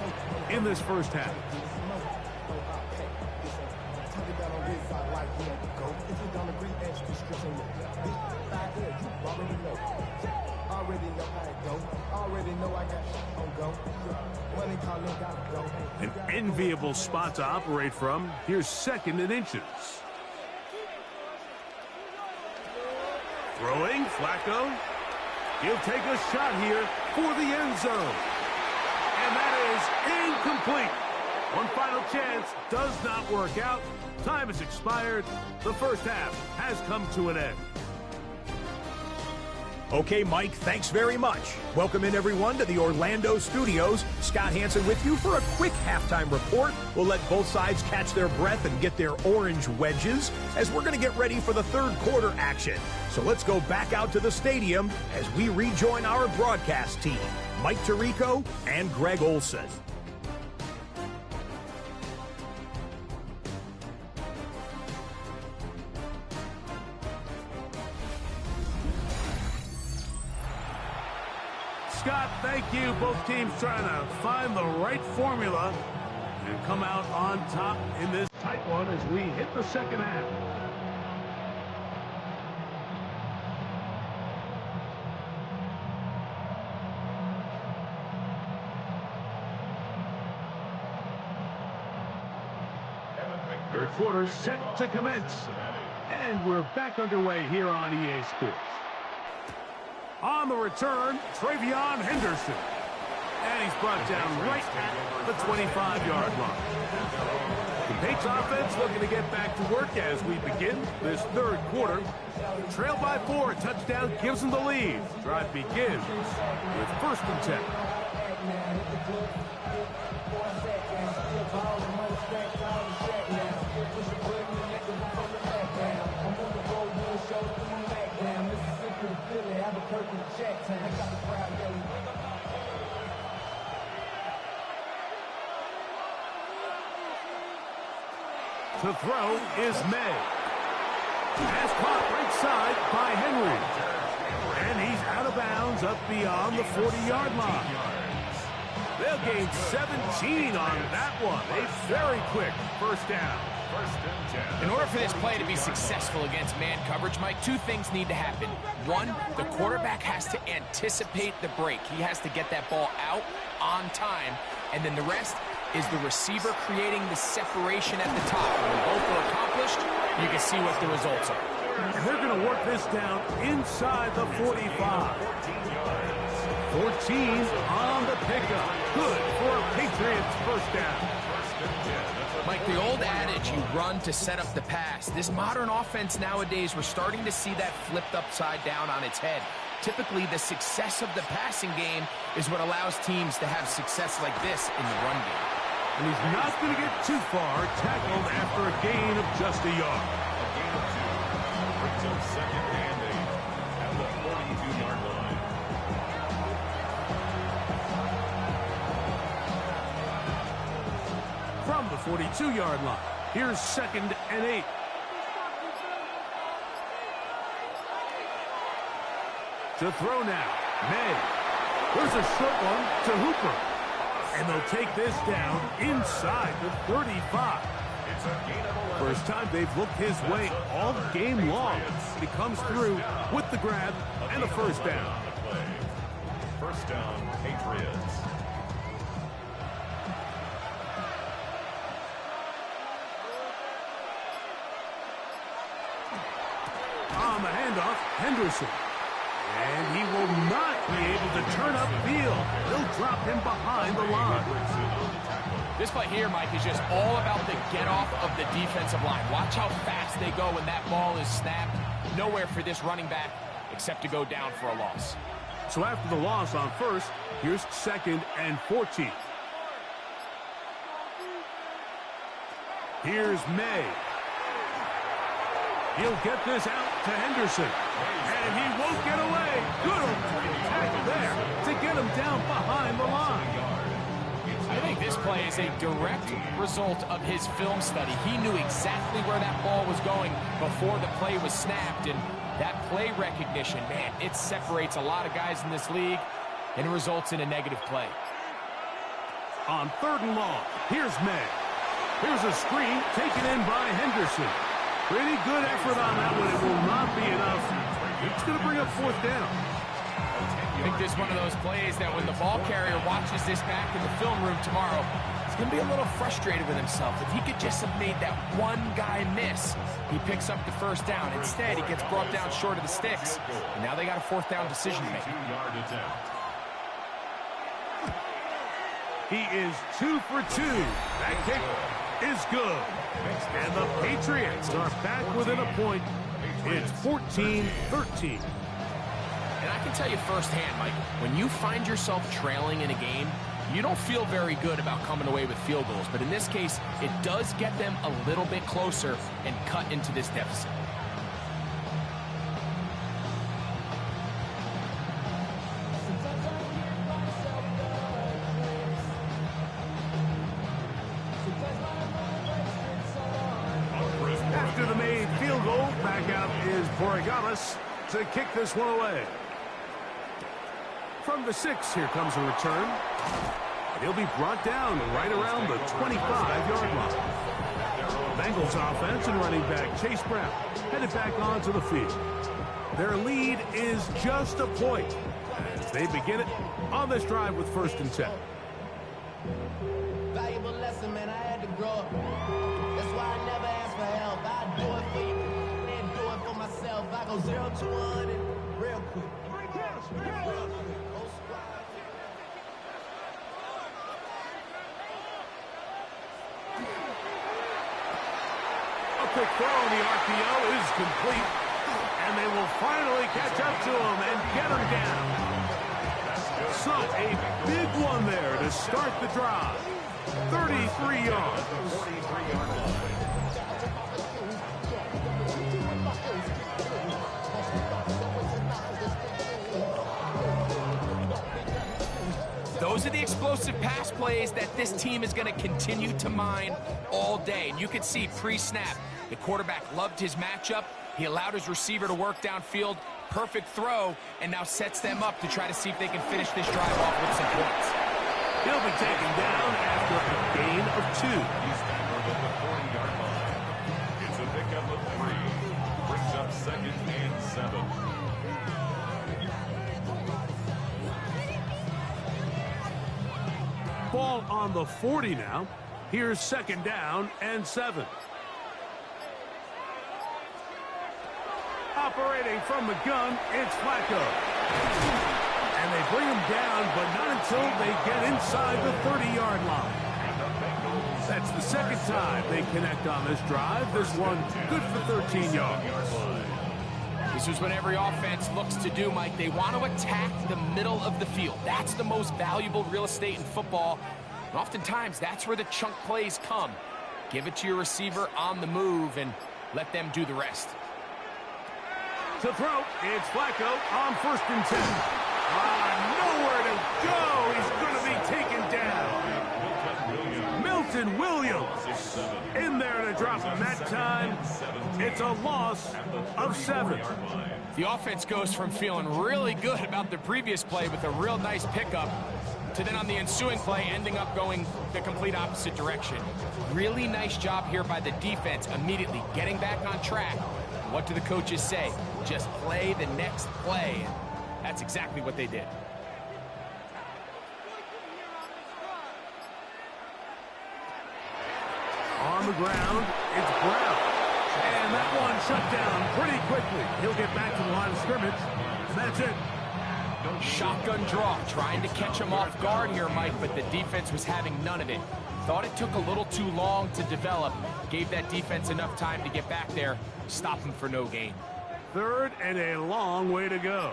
in this first half. An enviable spot to operate from. Here's 2nd and inches. Throwing, Flacco. He'll take a shot here for the end zone. And that is incomplete. One final chance does not work out. Time has expired. The first half has come to an end. Okay, Mike, thanks very much. Welcome in, everyone, to the Orlando studios. Scott Hansen with you for a quick halftime report. We'll let both sides catch their breath and get their orange wedges as we're going to get ready for the third quarter action. So let's go back out to the stadium as we rejoin our broadcast team, Mike Tirico and Greg Olson. Scott, thank you. Both teams trying to find the right formula and come out on top in this tight one as we hit the second half. Third quarter set to commence. And we're back underway here on EA Sports. On the return, Travion Henderson. And he's brought down right at the 25-yard line. The Patriots offense looking to get back to work as we begin this third quarter. Trail by 4, touchdown gives them the lead. Drive begins with 1st and 10. To throw is May. Pass caught right side by Henry. And he's out of bounds up beyond the 40-yard line. They'll gain 17 on that one. A very quick first down. In order for this play to be successful against man coverage, Mike, two things need to happen. One, the quarterback has to anticipate the break. He has to get that ball out on time. And then the rest is the receiver creating the separation at the top. When both are accomplished, you can see what the results are. And they're going to work this down inside the 45. 14 on the pickup. Good for a Patriots Patriots first down. Mike, the old adage, you run to set up the pass. This modern offense nowadays, we're starting to see that flipped upside down on its head. Typically, the success of the passing game is what allows teams to have success like this in the run game. And he's not going to get too far, tackled after a gain of just a yard. A gain of 2 brings up second and 8 at the 42-yard line. From the 42-yard line, here's second and 8. To throw now, May. There's a short one to Hooper. And they'll take this down inside the 35. It's a gain of 11. First time they've looked his way all game long. He comes through with the grab and a first down. First down, Patriots. On the handoff, Henderson. And he will not be able to turn upfield. They'll drop him behind the line. This play here, Mike, is just all about the get-off of the defensive line. Watch how fast they go when that ball is snapped. Nowhere for this running back except to go down for a loss. So after the loss on first, here's second and 14. Here's May. He'll get this out to Henderson. And he won't get away. Good tackle there to get him down behind the line. I think this play is a direct result of his film study. He knew exactly where that ball was going before the play was snapped. And that play recognition, man, it separates a lot of guys in this league and results in a negative play. On third and long, here's May. Here's a screen taken in by Henderson. Pretty good effort on that one. It will not be enough. It's going to bring up fourth down. I think this is one of those plays that when the ball carrier watches this back in the film room tomorrow, he's going to be a little frustrated with himself. If he could just have made that one guy miss, he picks up the first down. Instead, he gets brought down short of the sticks. And now they got a fourth down decision to make. He is 2 for 2. That kick is good. And the Patriots are back within a point. It's 14-13. And I can tell you firsthand, Mike, when you find yourself trailing in a game, you don't feel very good about coming away with field goals. But in this case, it does get them a little bit closer and cut into this deficit. After the made field goal, back out is Borregales to kick this one away. From the 6, here comes a return. And he'll be brought down right around the 25-yard line. Bengals offense and running back Chase Brown headed back onto the field. Their lead is just a point as they begin it on this drive with first and 10. Valuable lesson, man. I had to grow up. That's why I never ask for help. I do it for you and do it for myself. I go 0 to 100 real quick. A quick throw on the RPO is complete. And they will finally catch up to him and get him down. So a big one there to start the drive. 33 yards. Those are the explosive pass plays that this team is going to continue to mine all day. And you can see pre-snap, the quarterback loved his matchup. He allowed his receiver to work downfield. Perfect throw, and now sets them up to try to see if they can finish this drive off with some points. He'll be taken down after a gain of 2. He's back over the 40-yard line. It's a pickup of 3. Brings up second and 7. Ball on the 40 now. Here's second down and 7. Operating from the gun, it's Flacco. And they bring him down, but not until they get inside the 30-yard line. second time they connect on this drive. This one good for 13 yards. This is what every offense looks to do, Mike. They want to attack the middle of the field. That's the most valuable real estate in football. And oftentimes, that's where the chunk plays come. Give it to your receiver on the move and let them do the rest. To throw, it's Flacco on 1st and 10. Nowhere to go. He's going to be taken down. Milton Williams in there to drop him that time. It's a loss of 7. The offense goes from feeling really good about the previous play with a real nice pickup to then on the ensuing play ending up going the complete opposite direction. Really nice job here by the defense immediately getting back on track. What do the coaches say? Just play the next play. That's exactly what they did. On the ground, it's Brown. And that one shut down pretty quickly. He'll get back to the line of scrimmage, and that's it. Shotgun draw, trying to catch him off guard here, Mike, but the defense was having none of it. Thought it took a little too long to develop. Gave that defense enough time to get back there, stop him for no gain. 3rd and a long way to go.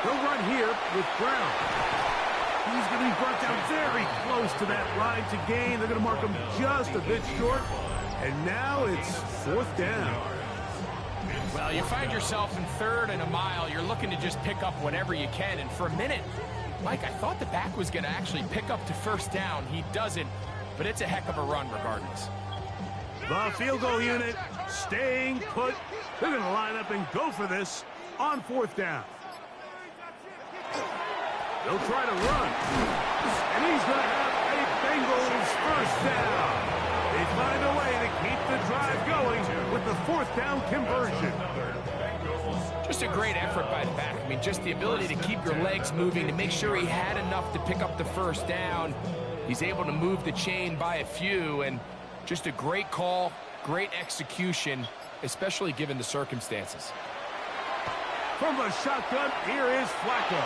He'll run here with Brown. He's going to be brought down very close to that line to gain. They're going to mark him just a bit short. And now it's 4th down. Well, you find yourself in 3rd and a mile. You're looking to just pick up whatever you can. And for a minute, Mike, I thought the back was going to actually pick up to 1st down. He doesn't, but it's a heck of a run regardless. The field goal unit staying put. They're going to line up and go for this on 4th down. They'll try to run. And he's going to have a Bengals 1st down. They find a way to keep the drive going with the 4th down conversion. Just a great effort by the back. I mean, just the ability to keep your legs moving, to make sure he had enough to pick up the 1st down. He's able to move the chain by a few, and just a great call, great execution, especially given the circumstances. From the shotgun, here is Flacco.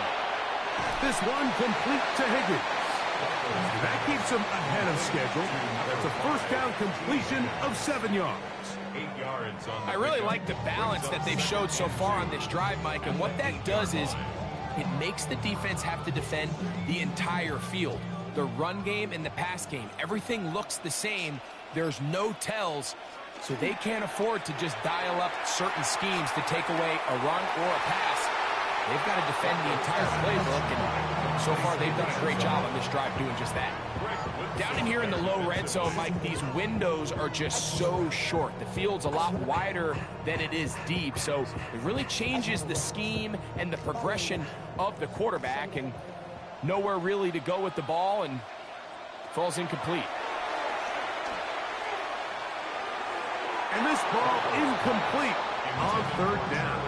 This one complete to Higgins. That keeps him ahead of schedule. That's a 1st down completion of 7 yards. 8 yards on the I really like the balance that they've showed so far on this drive, Mike, and what that does is it makes the defense have to defend the entire field. The run game and the pass game, everything looks the same. There's no tells, so they can't afford to just dial up certain schemes to take away a run or a pass. They've got to defend the entire playbook, and so far they've done a great job on this drive doing just that. Down in here in the low red zone, Mike, these windows are just so short. The field's a lot wider than it is deep, so it really changes the scheme and the progression of the quarterback, and nowhere really to go with the ball, and falls incomplete. And this ball incomplete on 3rd down.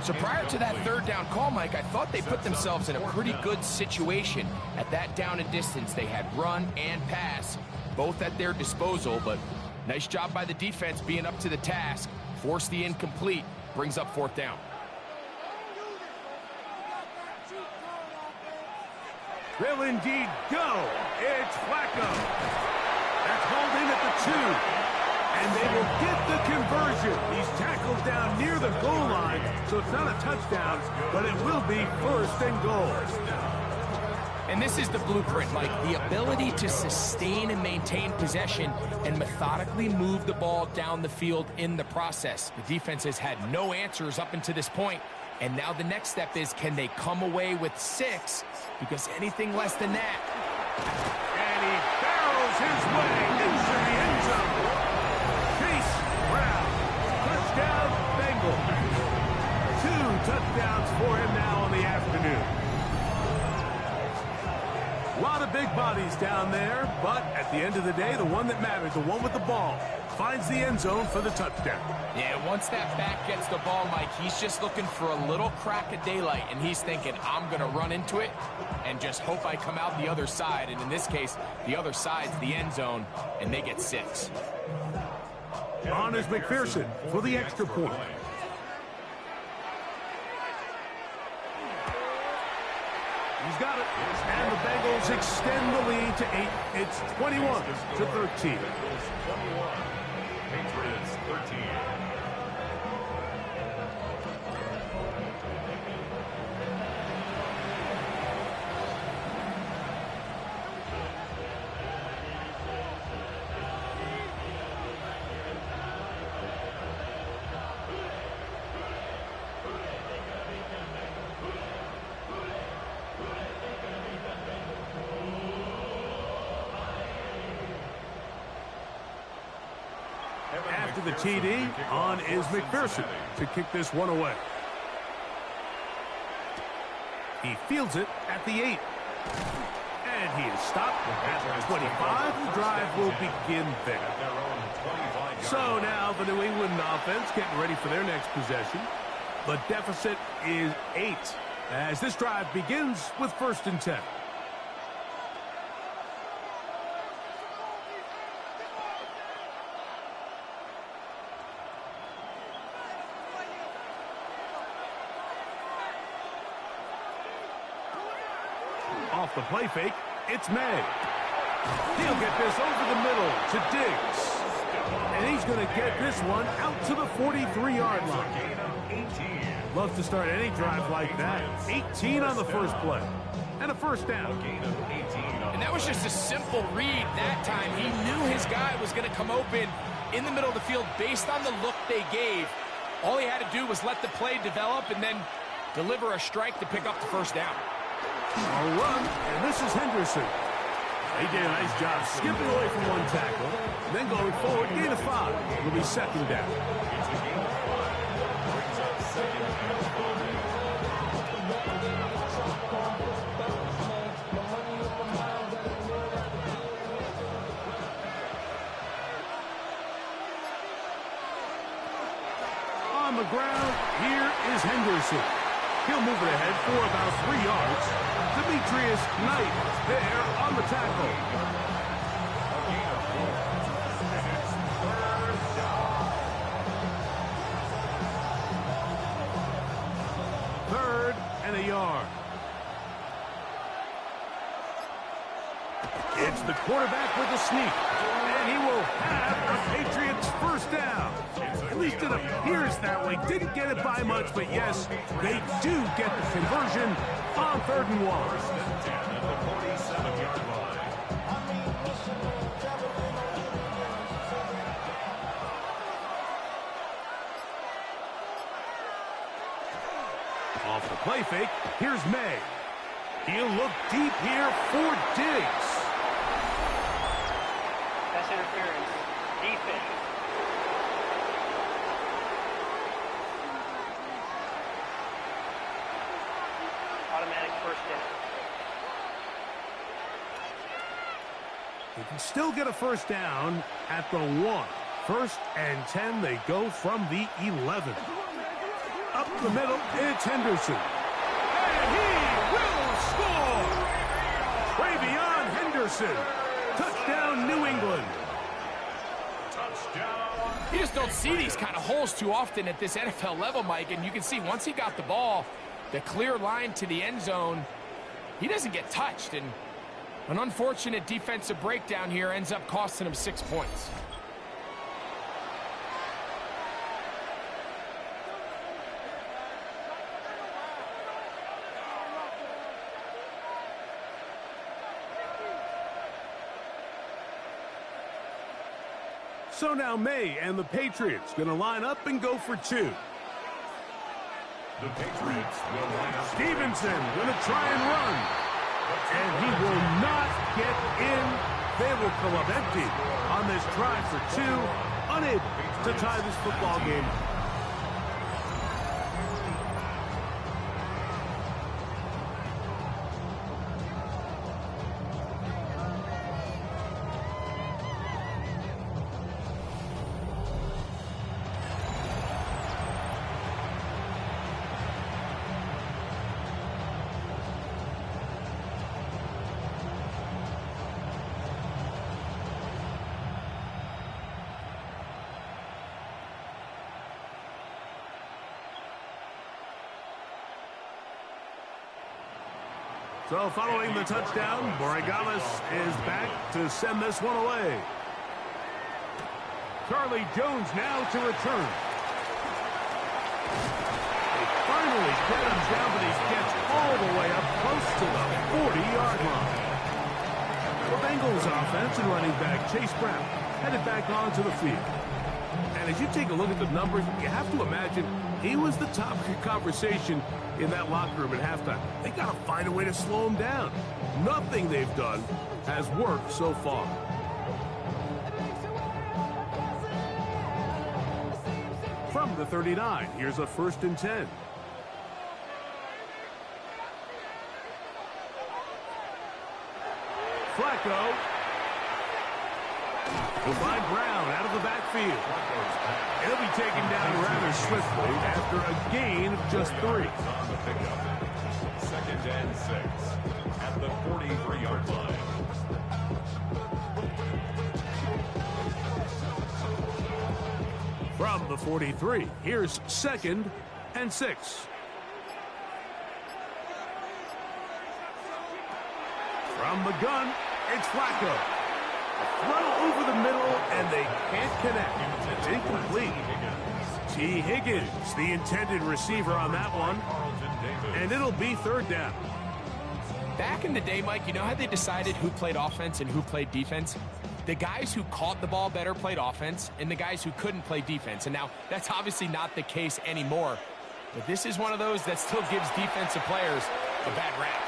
So prior to that 3rd down call, Mike, I thought they put themselves in a pretty good situation. At that down and distance, they had run and pass, both at their disposal, but nice job by the defense being up to the task. Force the incomplete, brings up 4th down. They'll indeed go. It's Flacco. That's hauled in at the 2. And they will get the conversion. He's tackled down near the goal line, so it's not a touchdown, but it will be 1st and goal. And this is the blueprint, Mike. The ability to sustain and maintain possession and methodically move the ball down the field in the process. The defense has had no answers up until this point, and now the next step is, can they come away with 6? Because anything less than that. And he barrels his way into the end zone. Brown, touchdown, Bengals. 2 touchdowns for him now on the afternoon. A lot of big bodies down there, but at the end of the day, the one that matters, the one with the ball, finds the end zone for the touchdown. Yeah, once that back gets the ball, Mike, he's just looking for a little crack of daylight, and he's thinking, I'm going to run into it and just hope I come out the other side. And in this case, the other side's the end zone, and they get 6. On is McPherson for the extra point. He's got it. And the Bengals Bengals extend the lead to 8. It's 21 to 13. Bengals 21, Patriots 13. After the TD, on is McPherson to kick this one away. He fields it at the 8. And he is stopped at the 25. The drive will begin there. So now the New England offense getting ready for their next possession. The deficit is 8 as this drive begins with 1st and 10. Off the play fake, it's May. He'll get this over the middle to Diggs. And he's going to get this one out to the 43-yard line. Love to start any drive like that. 18 on the first play. And a first down. And that was just a simple read that time. He knew his guy was going to come open in the middle of the field based on the look they gave. All he had to do was let the play develop and then deliver a strike to pick up the first down. A run, and this is Henderson. He did a nice job skipping away from one tackle, then going forward, gain of 5. It'll be 2nd down. On the ground, here is Henderson. He'll move it ahead for about 3 yards. Demetrius Knight there on the tackle. Third and a yard. It's the quarterback with a sneak. And he will have a Patriots first down. At least it appears that way. Didn't get it by much, but yes, they do get the conversion on 3rd and 1. At the 47-yard line. Off the play fake, here's May. He'll look deep here for Diggs. Pass interference. Defense. Automatic first down. He can still get a first down at the 1. 1st and 10, they go from the 11. Up the middle, it's Henderson. And he will score! Travion Henderson. Touchdown, New England. Touchdown. You just don't see these kind of holes too often at this NFL level, Mike, and you can see once he got the ball, the clear line to the end zone, he doesn't get touched, and an unfortunate defensive breakdown here ends up costing him 6 points. So now May and the Patriots going to line up and go for 2. The Patriots will line up. Stevenson going to try and run. And he will not get in. They will come up empty on this try for 2. Unable to tie this football game. So following the touchdown, Borregales is back to send this one away. Charlie Jones now to return. They finally get him down, but he gets all the way up close to the 40-yard line. The Bengals offense and running back Chase Brown headed back onto the field. And as you take a look at the numbers, you have to imagine he was the top conversation in that locker room at halftime. They got to find a way to slow him down. Nothing they've done has worked so far. From the 39, here's a 1st and 10. Flacco will find Brown out of the backfield. He'll be taken down rather swiftly after a gain of just 3. On the pickup. 2nd and 6 at the 43-yard line. From the 43, here's 2nd and 6. From the gun, it's Flacco. A throw over the middle, and they can't connect. It's incomplete. T. Higgins, the intended receiver on that one. And it'll be 3rd down. Back in the day, Mike, you know how they decided who played offense and who played defense? The guys who caught the ball better played offense, and the guys who couldn't play defense. And now, that's obviously not the case anymore. But this is one of those that still gives defensive players a bad rap.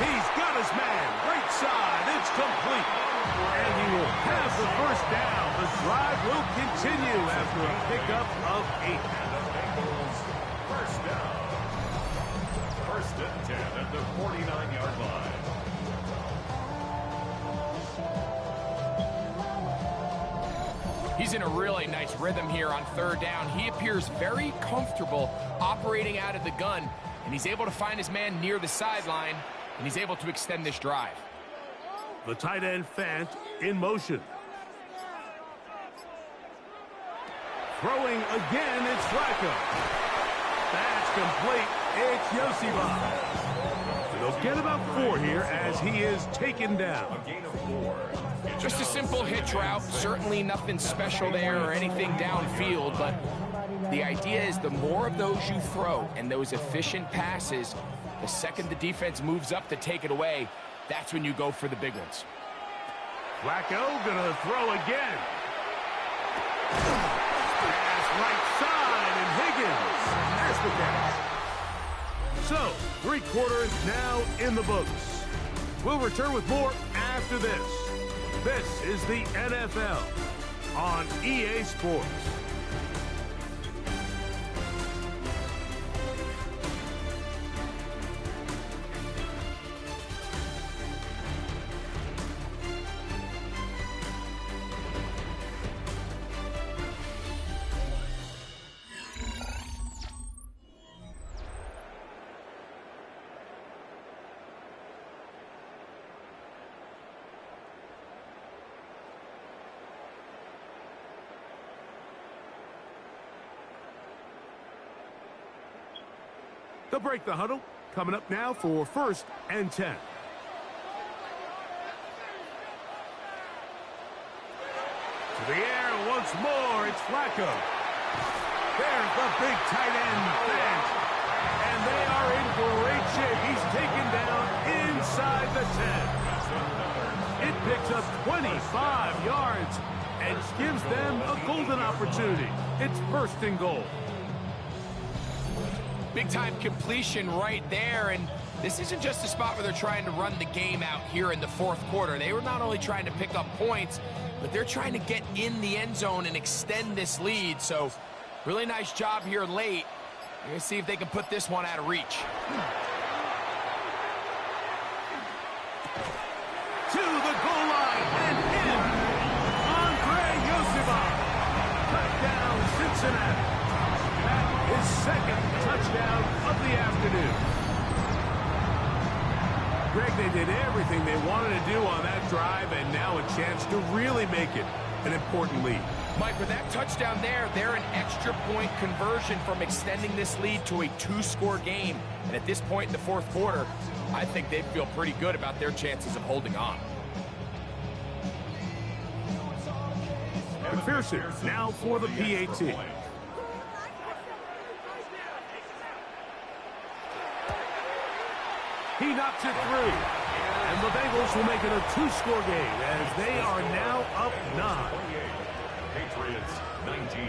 He's got his man. Right side. It's complete. And he will have the 1st down. The drive will continue after a pickup of 8. And the Bengals 1st down. 1st and 10 at the 49-yard line. He's in a really nice rhythm here on 3rd down. He appears very comfortable operating out of the gun, and he's able to find his man near the sideline, and he's able to extend this drive. The tight end Fant in motion. Throwing again, it's Flacco. That's complete. It's Yosiba. They'll get about 4 here as he is taken down. A gain of 4. Just a simple hitch route. Certainly nothing special there or anything downfield, but the idea is the more of those you throw and those efficient passes, the second the defense moves up to take it away, that's when you go for the big ones. Flacco gonna throw again. Pass right side, and Higgins. There's the catch. So, 3 quarters now in the books. We'll return with more after this. This is the NFL on EA Sports. They'll break the huddle. Coming up now for 1st and 10. To the air once more. It's Flacco. There's the big tight end, Fant. And they are in great shape. He's taken down inside the 10. It picks up 25 yards and gives them a golden opportunity. It's 1st and goal. Big-time completion right there, and this isn't just a spot where they're trying to run the game out here in the 4th quarter. They were not only trying to pick up points, but they're trying to get in the end zone and extend this lead. So, really nice job here late. We're going to see if they can put this one out of reach. To the goal line and in. Andre Yosiba. Touchdown, Cincinnati. His 2nd touchdown of the afternoon. Greg, they did everything they wanted to do on that drive, and now a chance to really make it an important lead. Mike, with that touchdown there, they're an extra point conversion from extending this lead to a 2-score game. And at this point in the fourth quarter, I think they feel pretty good about their chances of holding on. McPherson now for the PAT. He knocks it through. And the Bengals will make it a 2-score game as they are now up 9. Patriots 19.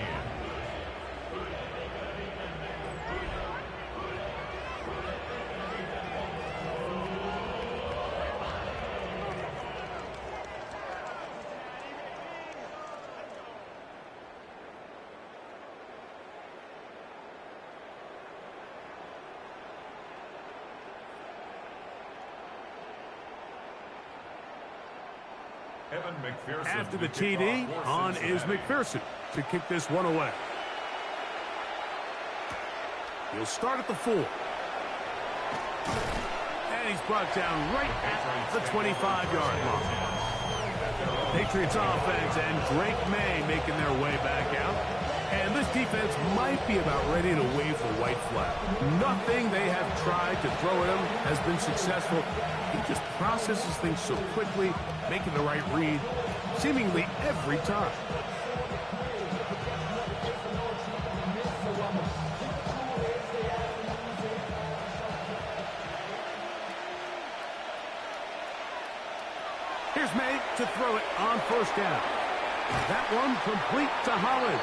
After the TD, on is McPherson to kick this one away. He'll start at the 4. And he's brought down right at the 25-yard line. Patriots offense and Drake May making their way back out. And this defense might be about ready to wave the white flag. Nothing they have tried to throw at him has been successful. He just processes things so quickly, making the right read seemingly every time. Here's May to throw it on first down. That one complete to Hollins.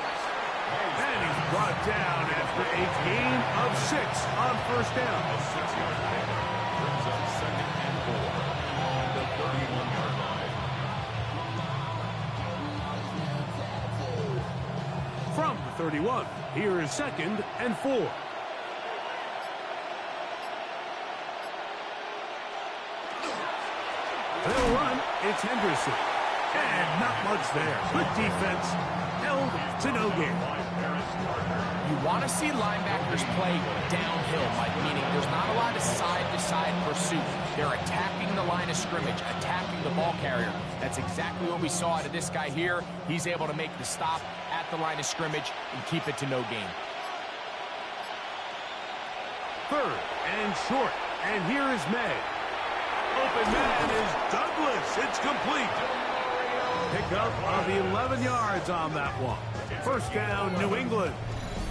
And he's brought down after a gain of 6 on first down. A 6-yard pickup brings up 2nd and 4 on the 31-yard line. From the 31, here is 2nd and 4. They'll run. It's Henderson. And not much there. Good defense. Held to no gain. You want to see linebackers play downhill, Mike, meaning there's not a lot of side-to-side pursuit. They're attacking the line of scrimmage, attacking the ball carrier. That's exactly what we saw out of this guy here. He's able to make the stop at the line of scrimmage and keep it to no gain. 3rd and short. And here is May. Open man is Douglas. It's complete. Pick up of 11 yards on that one. First down, New England.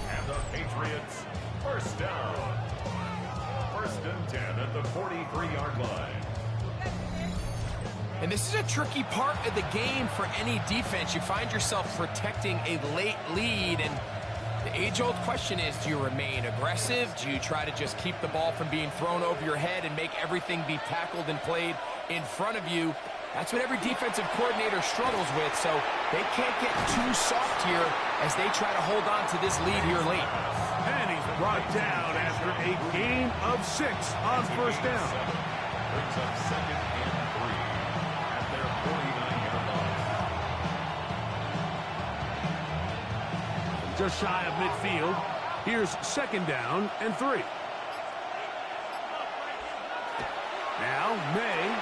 And the Patriots, first down. 1st and 10 at the 43-yard line. And this is a tricky part of the game for any defense. You find yourself protecting a late lead, and the age-old question is, do you remain aggressive? Do you try to just keep the ball from being thrown over your head and make everything be tackled and played in front of you? That's what every defensive coordinator struggles with, so they can't get too soft here as they try to hold on to this lead here late. And he's brought down after a gain of 6 on first down. Brings up 2nd and 3 at their 49-yard line. Just shy of midfield. Here's 2nd down and 3. Now May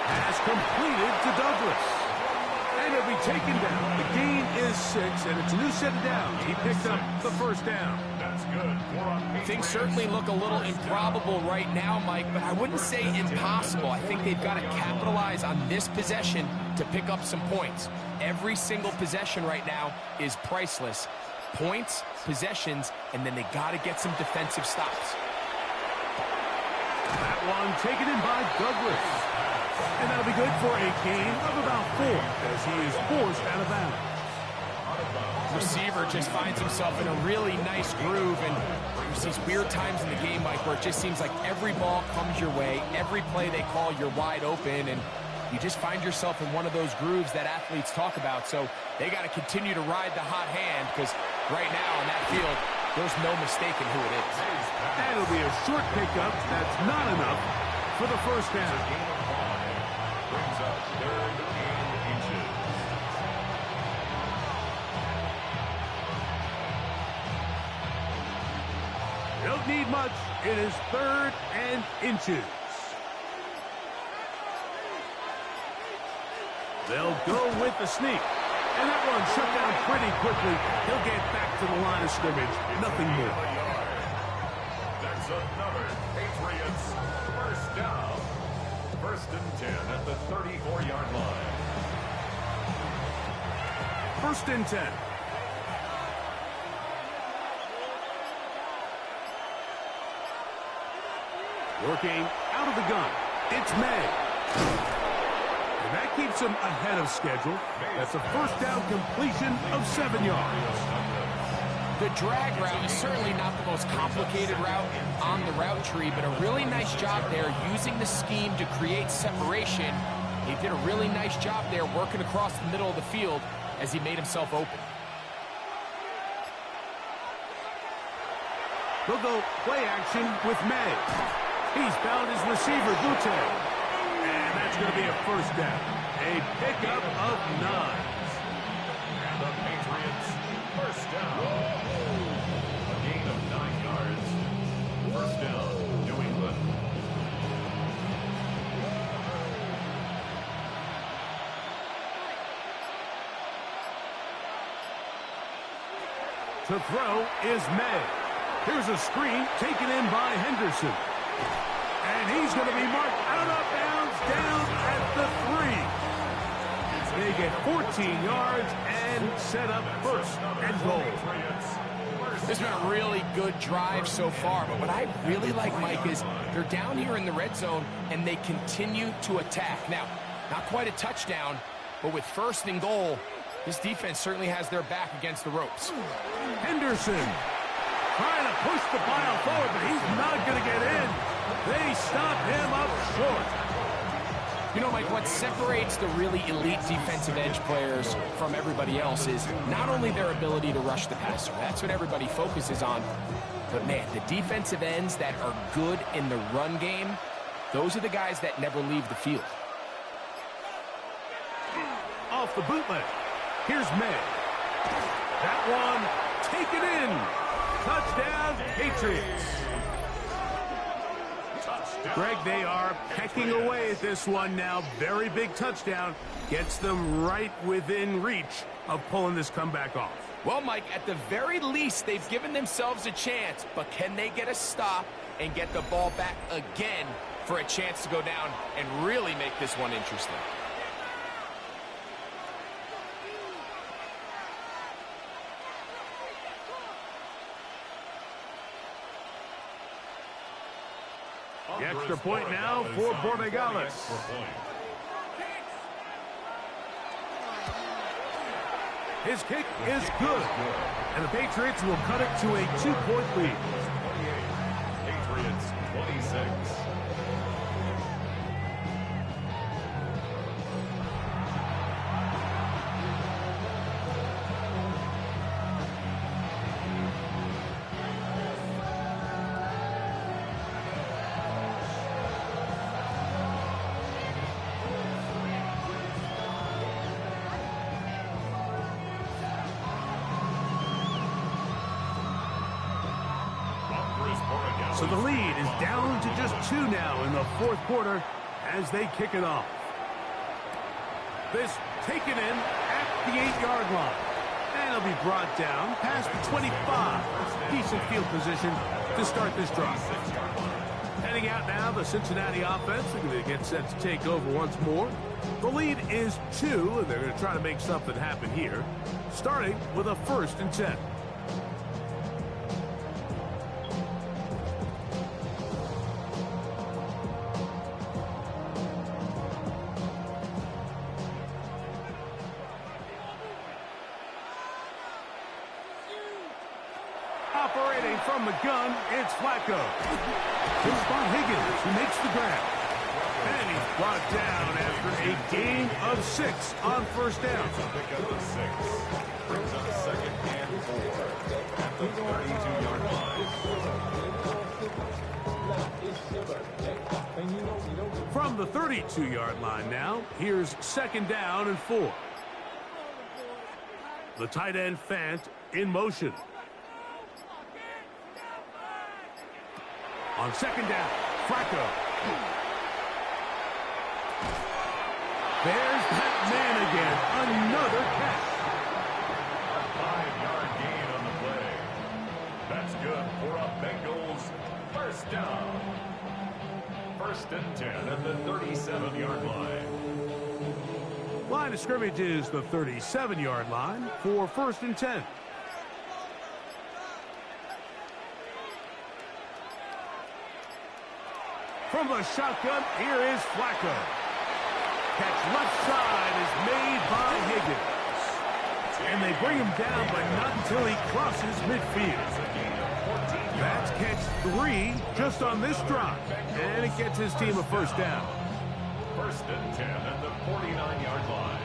has completed to Douglas. And he'll be taken down. The gain is 6, and it's a new set of downs. He picked up the first down. That's good. Things certainly look a little improbable right now, Mike, but I wouldn't say impossible. I think they've got to capitalize on this possession to pick up some points. Every single possession right now is priceless. Points, possessions, and then they got to get some defensive stops. That one taken in by Douglas. And that'll be good for a gain of about 4 as he is forced out of bounds. Receiver just finds himself in a really nice groove, and there's these weird times in the game, Mike, where it just seems like every ball comes your way, every play they call, you're wide open, and you just find yourself in one of those grooves that athletes talk about. So they got to continue to ride the hot hand, because right now on that field, there's no mistaking who it is. And it'll be a short pickup. That's not enough for the first down. Brings up 3rd and inches. Don't need much. It is 3rd and inches. They'll go with the sneak. And that one shut down pretty quickly. He'll get back to the line of scrimmage. Nothing more. That's another Patriots first down. First and 10 at the 34-yard line. First and 10. Working out of the gun. It's May. And that keeps him ahead of schedule. That's a first down completion of 7 yards. The drag route is certainly not the most complicated route on the route tree, but a really nice job there using the scheme to create separation. He did a really nice job there working across the middle of the field as he made himself open. They'll go play action with May. He's found his receiver, Butte. And that's going to be a first down. A pickup of 9. And the Patriots first down. A gain of 9 yards. First down, New England. To throw is May. Here's a screen taken in by Henderson. And he's going to be marked out of bounds down at the 3. They get 14 yards and set up first and goal. This has been a really good drive so far, but what I really like, Mike, is they're down here in the red zone and they continue to attack. Now, not quite a touchdown, but with first and goal, this defense certainly has their back against the ropes. Henderson trying to push the pile forward, but he's not going to get in. They stop him up short. You know, Mike, what separates the really elite defensive edge players from everybody else is not only their ability to rush the passer. That's what everybody focuses on. But, man, the defensive ends that are good in the run game, those are the guys that never leave the field. Off the bootleg. Here's May. That one taken in. Touchdown, Patriots. Greg, they are pecking away at this one now. Very big touchdown. Gets them right within reach of pulling this comeback off. Well, Mike, at the very least, they've given themselves a chance. But can they get a stop and get the ball back again for a chance to go down and really make this one interesting? The extra point now for Bengals. His kick is good. And the Patriots will cut it to a 2-point lead. Patriots 26. So the lead is down to just 2 now in the fourth quarter as they kick it off. This taken in at the 8-yard line. And it'll be brought down past the 25. Decent field position to start this drive. Heading out now, the Cincinnati offense. They're going to get set to take over once more. The lead is 2, and they're going to try to make something happen here. Starting with a 1st and 10. Operating from the gun, it's Flacco. He'll spot Higgins, who makes the grab. And he's brought down after a gain of 6 on first down. Pick up the 6. Brings up 2nd and 4 at the 32-yard line. From the 32-yard line now, here's 2nd down and 4. The tight end Fant in motion. On 2nd down, Flacco. There's that man again. Another catch. first down. First and 10 at the 37-yard line. Line of scrimmage is the 37-yard line for first and 10. From the shotgun, here is Flacco. Catch left side is made by Higgins. And they bring him down, but not until he crosses midfield. That's catch 3 just on this drive. And it gets his team a first down. First and 10 at the 49-yard line.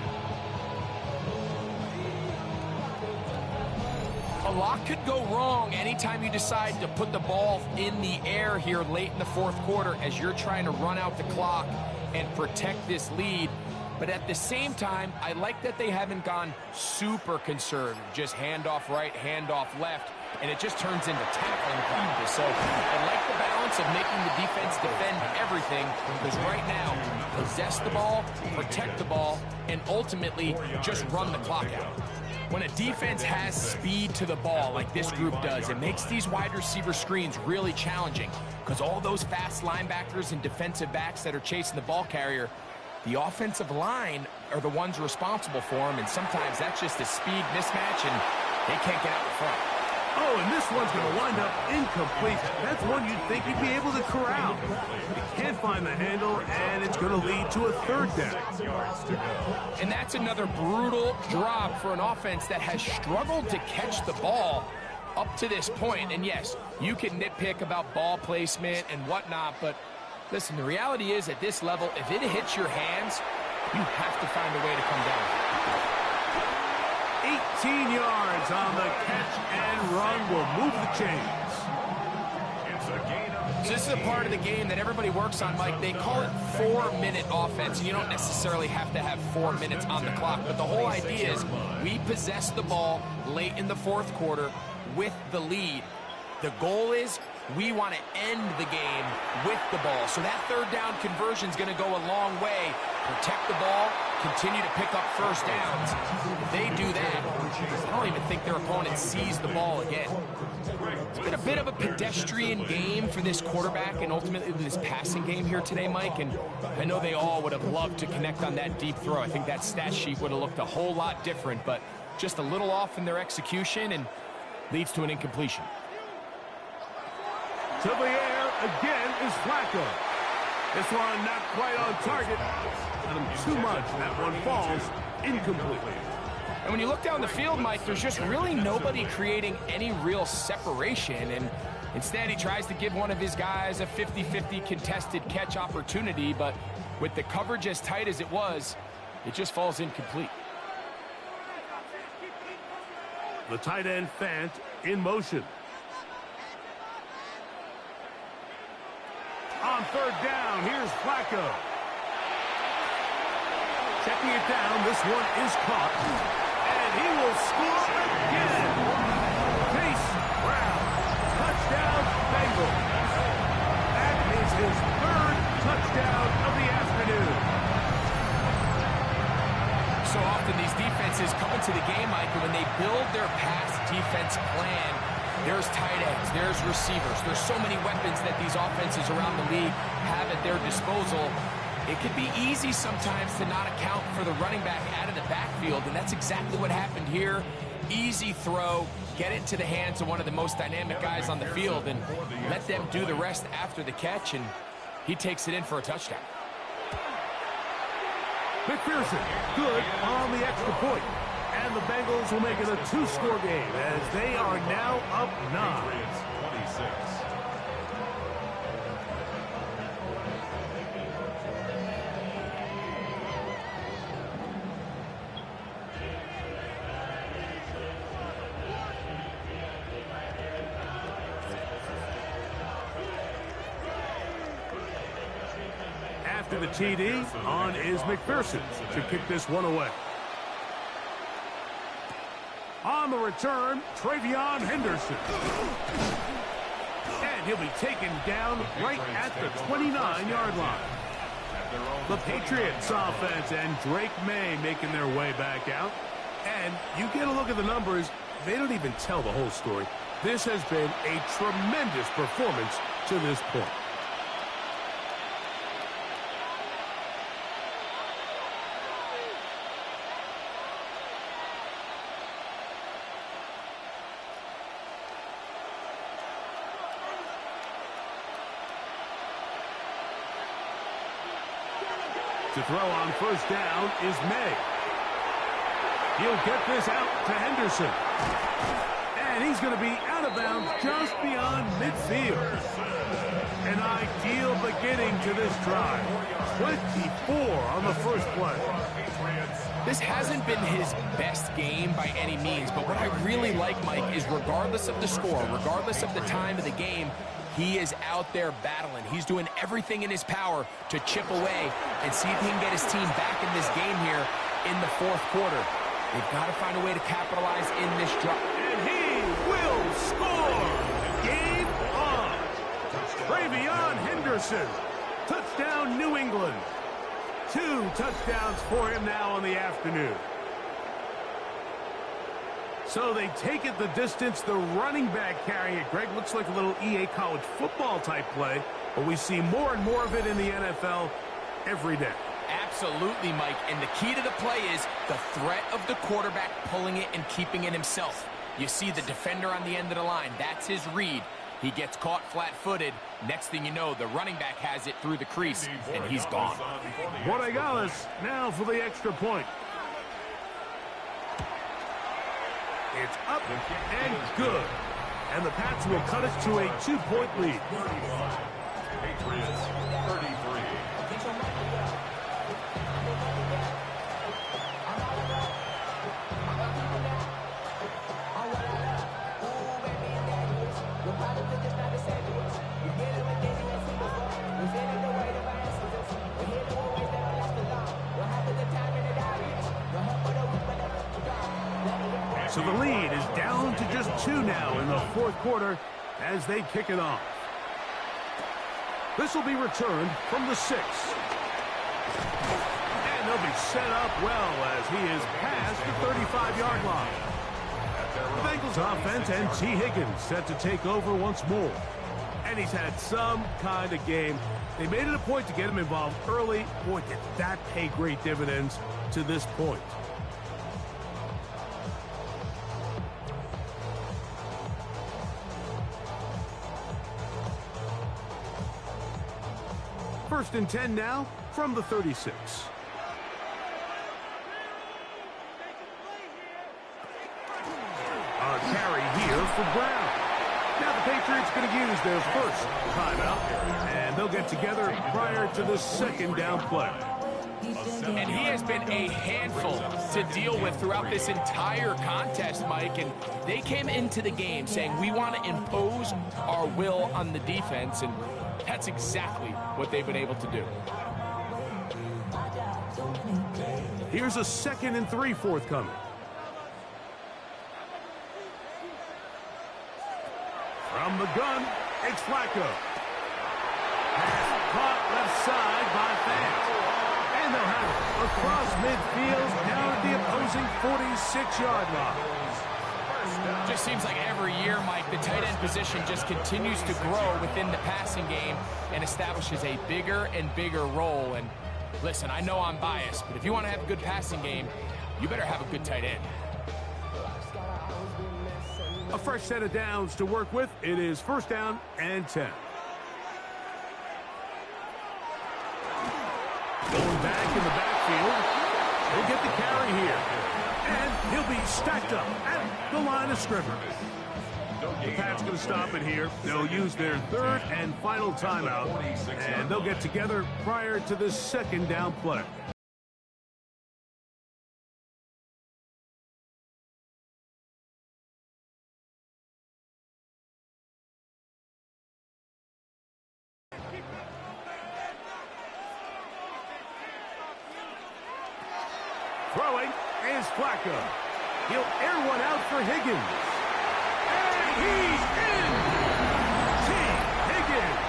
A lot could go wrong anytime you decide to put the ball in the air here late in the fourth quarter as you're trying to run out the clock and protect this lead. But at the same time, I like that they haven't gone super conservative. Just handoff right, handoff left, and it just turns into tackling practice. So I like the balance of making the defense defend everything, because right now, possess the ball, protect the ball, and ultimately just run the clock out. When a defense has speed to the ball like this group does, it makes these wide receiver screens really challenging, because all those fast linebackers and defensive backs that are chasing the ball carrier, the offensive line are the ones responsible for them, and sometimes that's just a speed mismatch, and they can't get out in front. Oh, and this one's going to wind up incomplete. That's one you'd think you'd be able to corral. You can't find the handle, and it's going to lead to a third down. And that's another brutal drop for an offense that has struggled to catch the ball up to this point. And yes, you can nitpick about ball placement and whatnot, but listen, the reality is at this level, if it hits your hands, you have to find a way to come down. 18 yards on the catch and run will move the chains. It's a gain of... So this is a part of the game that everybody works on, Mike. They call it 4-minute offense, and you don't necessarily have to have 4 minutes on the clock, but the whole idea is we possess the ball late in the fourth quarter with the lead. The goal is we want to end the game with the ball. So that third down conversion is going to go a long way. Protect the ball, continue to pick up first downs. If they do that, I don't even think their opponent sees the ball again. It's been a bit of a pedestrian game for this quarterback and ultimately this passing game here today, Mike. And I know they all would have loved to connect on that deep throw. I think that stat sheet would have looked a whole lot different, but just a little off in their execution and leads to an incompletion. To the air again is Flacco. This one not quite on target. Got him too much. That one falls incomplete. And when you look down the field, Mike, there's just really nobody creating any real separation. And instead, he tries to give one of his guys a 50-50 contested catch opportunity. But with the coverage as tight as it was, it just falls incomplete. The tight end Fant in motion. On third down, here's Flacco. Checking it down, this one is caught. And he will score again. Chase Brown, touchdown Bengals. That is his third touchdown of the afternoon. So often these defenses come into the game, Mike, and when they build their pass defense plan, there's tight ends, there's receivers. There's so many weapons that these offenses around the league have at their disposal. It could be easy sometimes to not account for the running back out of the backfield, and that's exactly what happened here. Easy throw, get it to the hands of one of the most dynamic guys on the field, and let them do the rest after the catch, and he takes it in for a touchdown. McPherson, good on the extra point. And the Bengals will make it a two-score game as they are now up 9. Patriots 26. After the TD, on is McPherson to kick this one away. On the return, Travion Henderson. And he'll be taken down right at the 29-yard line. The Patriots offense and Drake May making their way back out. And you get a look at the numbers, they don't even tell the whole story. This has been a tremendous performance to this point. To throw on first down is May. He'll get this out to Henderson. And he's going to be out of bounds just beyond midfield. An ideal beginning to this drive. 24 on the first play. This hasn't been his best game by any means, but what I really like, Mike, is regardless of the score, regardless of the time of the game, he is out there battling. He's doing everything in his power to chip away and see if he can get his team back in this game here in the fourth quarter. They've got to find a way to capitalize in this drive. And he will score! Game on! Travion Henderson. Touchdown, New England. 2 touchdowns for him now on the afternoon. So they take it the distance. The running back carrying it. Greg, looks like a little EA college football type play, but we see more and more of it in the NFL every day. Absolutely, Mike. And the key to the play is the threat of the quarterback pulling it and keeping it himself. You see the defender on the end of the line. That's his read. He gets caught flat-footed. Next thing you know, the running back has it through the crease, and he's gone. Borregales now for the extra point. It's up and good. And the Pats will cut it to a 2-point lead. Patriots 33. So the lead is down to just 2 now in the fourth quarter as they kick it off. This will be returned from the 6. And they'll be set up well as he is past the 35-yard line. The Bengals offense and T. Higgins set to take over once more. And he's had some kind of game. They made it a point to get him involved early. Boy, did that pay great dividends to this point. First and 10 now from the 36. A carry here for Brown. Now the Patriots going to use their first timeout, and they'll get together prior to the second down play. And he has been a handful to deal with throughout this entire contest, Mike. And they came into the game saying, we want to impose our will on the defense. And that's exactly what they've been able to do. Here's a 2nd and 3 forthcoming. From the gun, it's Flacco. Pass caught left side by Fant. And they'll have it across midfield down at the opposing 46-yard line. Just seems like every year, Mike, the tight end position just continues to grow within the passing game and establishes a bigger and bigger role. And listen, I know I'm biased, but if you want to have a good passing game, you better have a good tight end. A fresh set of downs to work with. It is first down and 10. Going back in the backfield. He'll get the carry here. And he'll be stacked up at the line of scrimmage. The Pats going to stop it here. They'll use their 3rd and final timeout. And they'll get together prior to the second down play. Throwing is Flacco. He'll air one out for Higgins. And he's in! T. Higgins.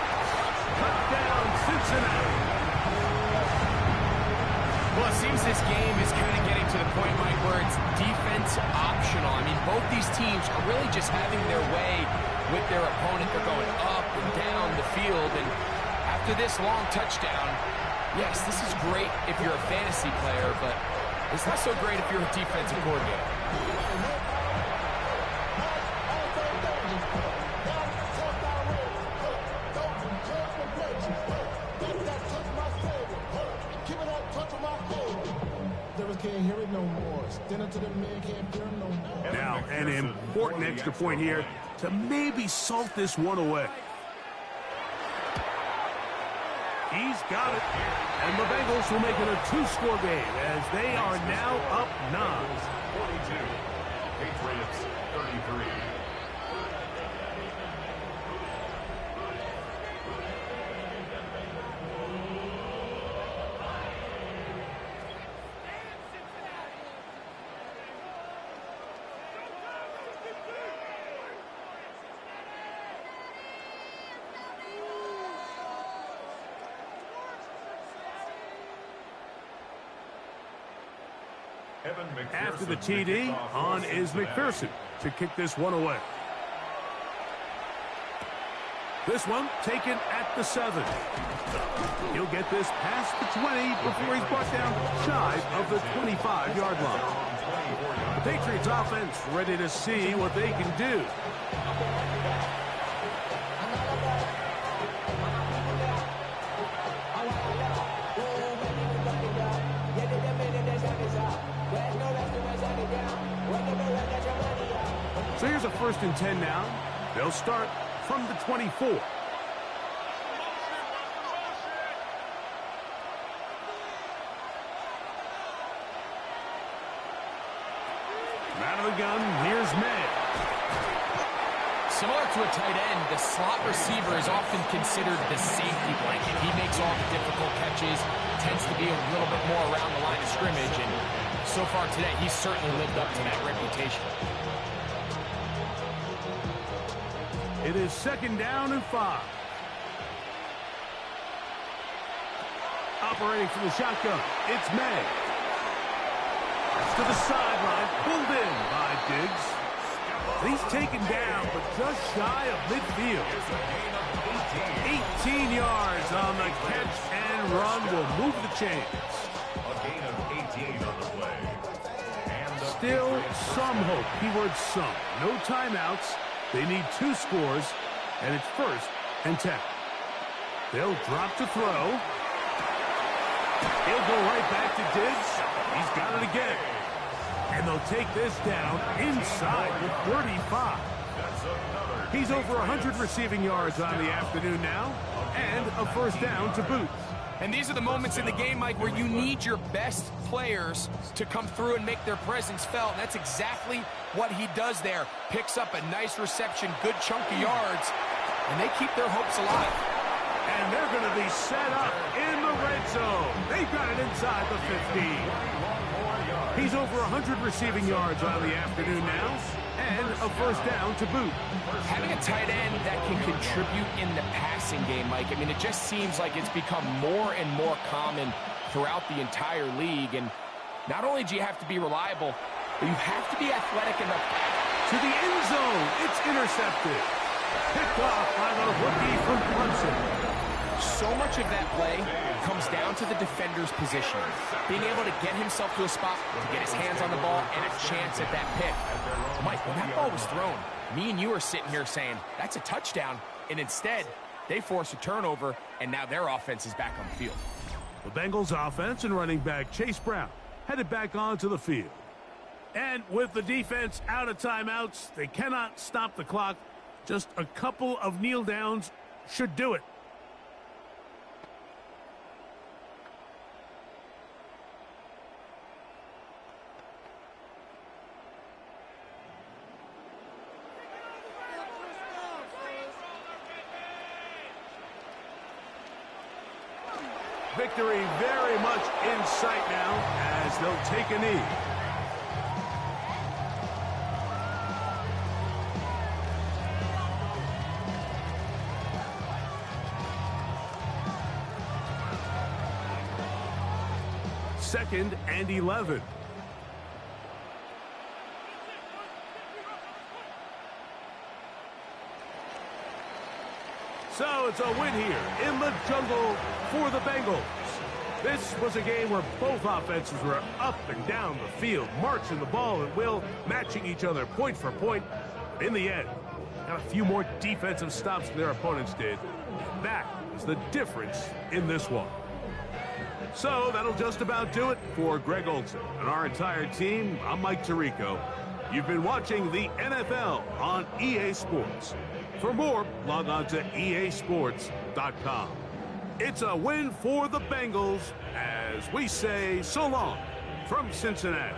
Touchdown, Cincinnati. Well, it seems this game is kind of getting to the point, Mike, where it's defense optional. I mean, both these teams are really just having their way with their opponent. They're going up and down the field. And after this long touchdown, yes, this is great if you're a fantasy player, but it's not so great if you're a defensive coordinator. Now, an important extra point here to maybe salt this one away. He's got it. And the Bengals will make it a two-score game as they are now up 9. 42. Patriots 33. After the TD, on is McPherson to kick this one away. This one taken at the 7. He'll get this past the 20 before he's brought down shy of the 25-yard line. The Patriots offense ready to see what they can do. So here's a 1st and 10 now. They'll start from the 24. Out of the gun, here's May. Similar to a tight end, the slot receiver is often considered the safety blanket. He makes all the difficult catches, tends to be a little bit more around the line of scrimmage, and so far today, he's certainly lived up to that reputation. It is 2nd down and 5. Operating from the shotgun, it's May. To the sideline, pulled in by Diggs. He's taken down, but just shy of midfield. 18 yards on the catch and run will move the chains. A gain of 18 on the play. Still some hope. Keyword some. No timeouts. They need 2 scores, and it's 1st and 10. They'll drop to throw. He'll go right back to Diggs. He's got it again. And they'll take this down inside the 35. He's over 100 receiving yards on the afternoon now, and a 1st down to boot. And these are the moments in the game, Mike, where you need your best players to come through and make their presence felt. And that's exactly what he does there. Picks up a nice reception, good chunk of yards, and they keep their hopes alive. And they're going to be set up in the red zone. They've got it inside the 15. He's over 100 receiving yards on the afternoon now, and a 1st down to boot. Having a tight end that can contribute in the passing game, Mike, I mean, it just seems like it's become more and more common throughout the entire league. And not only do you have to be reliable, but you have to be athletic enough. To the end zone, it's intercepted. Picked off by the rookie from Clemson. So much of that play comes down to the defender's position. Being able to get himself to a spot, to get his hands on the ball, and a chance at that pick. Mike, when that ball was thrown, me and you are sitting here saying, that's a touchdown. And instead, they force a turnover, and now their offense is back on the field. The Bengals offense and running back Chase Brown headed back onto the field. And with the defense out of timeouts, they cannot stop the clock. Just a couple of kneel downs should do it. Victory very much in sight now as they'll take a knee. Second and 11. So it's a win here in the jungle for the Bengals. This was a game where both offenses were up and down the field, marching the ball at will, matching each other point for point. In the end, got a few more defensive stops than their opponents did. That is the difference in this one. So that'll just about do it for Greg Olson and our entire team. I'm Mike Tirico. You've been watching the NFL on EA Sports. For more, log on to easports.com. It's a win for the Bengals as we say so long from Cincinnati.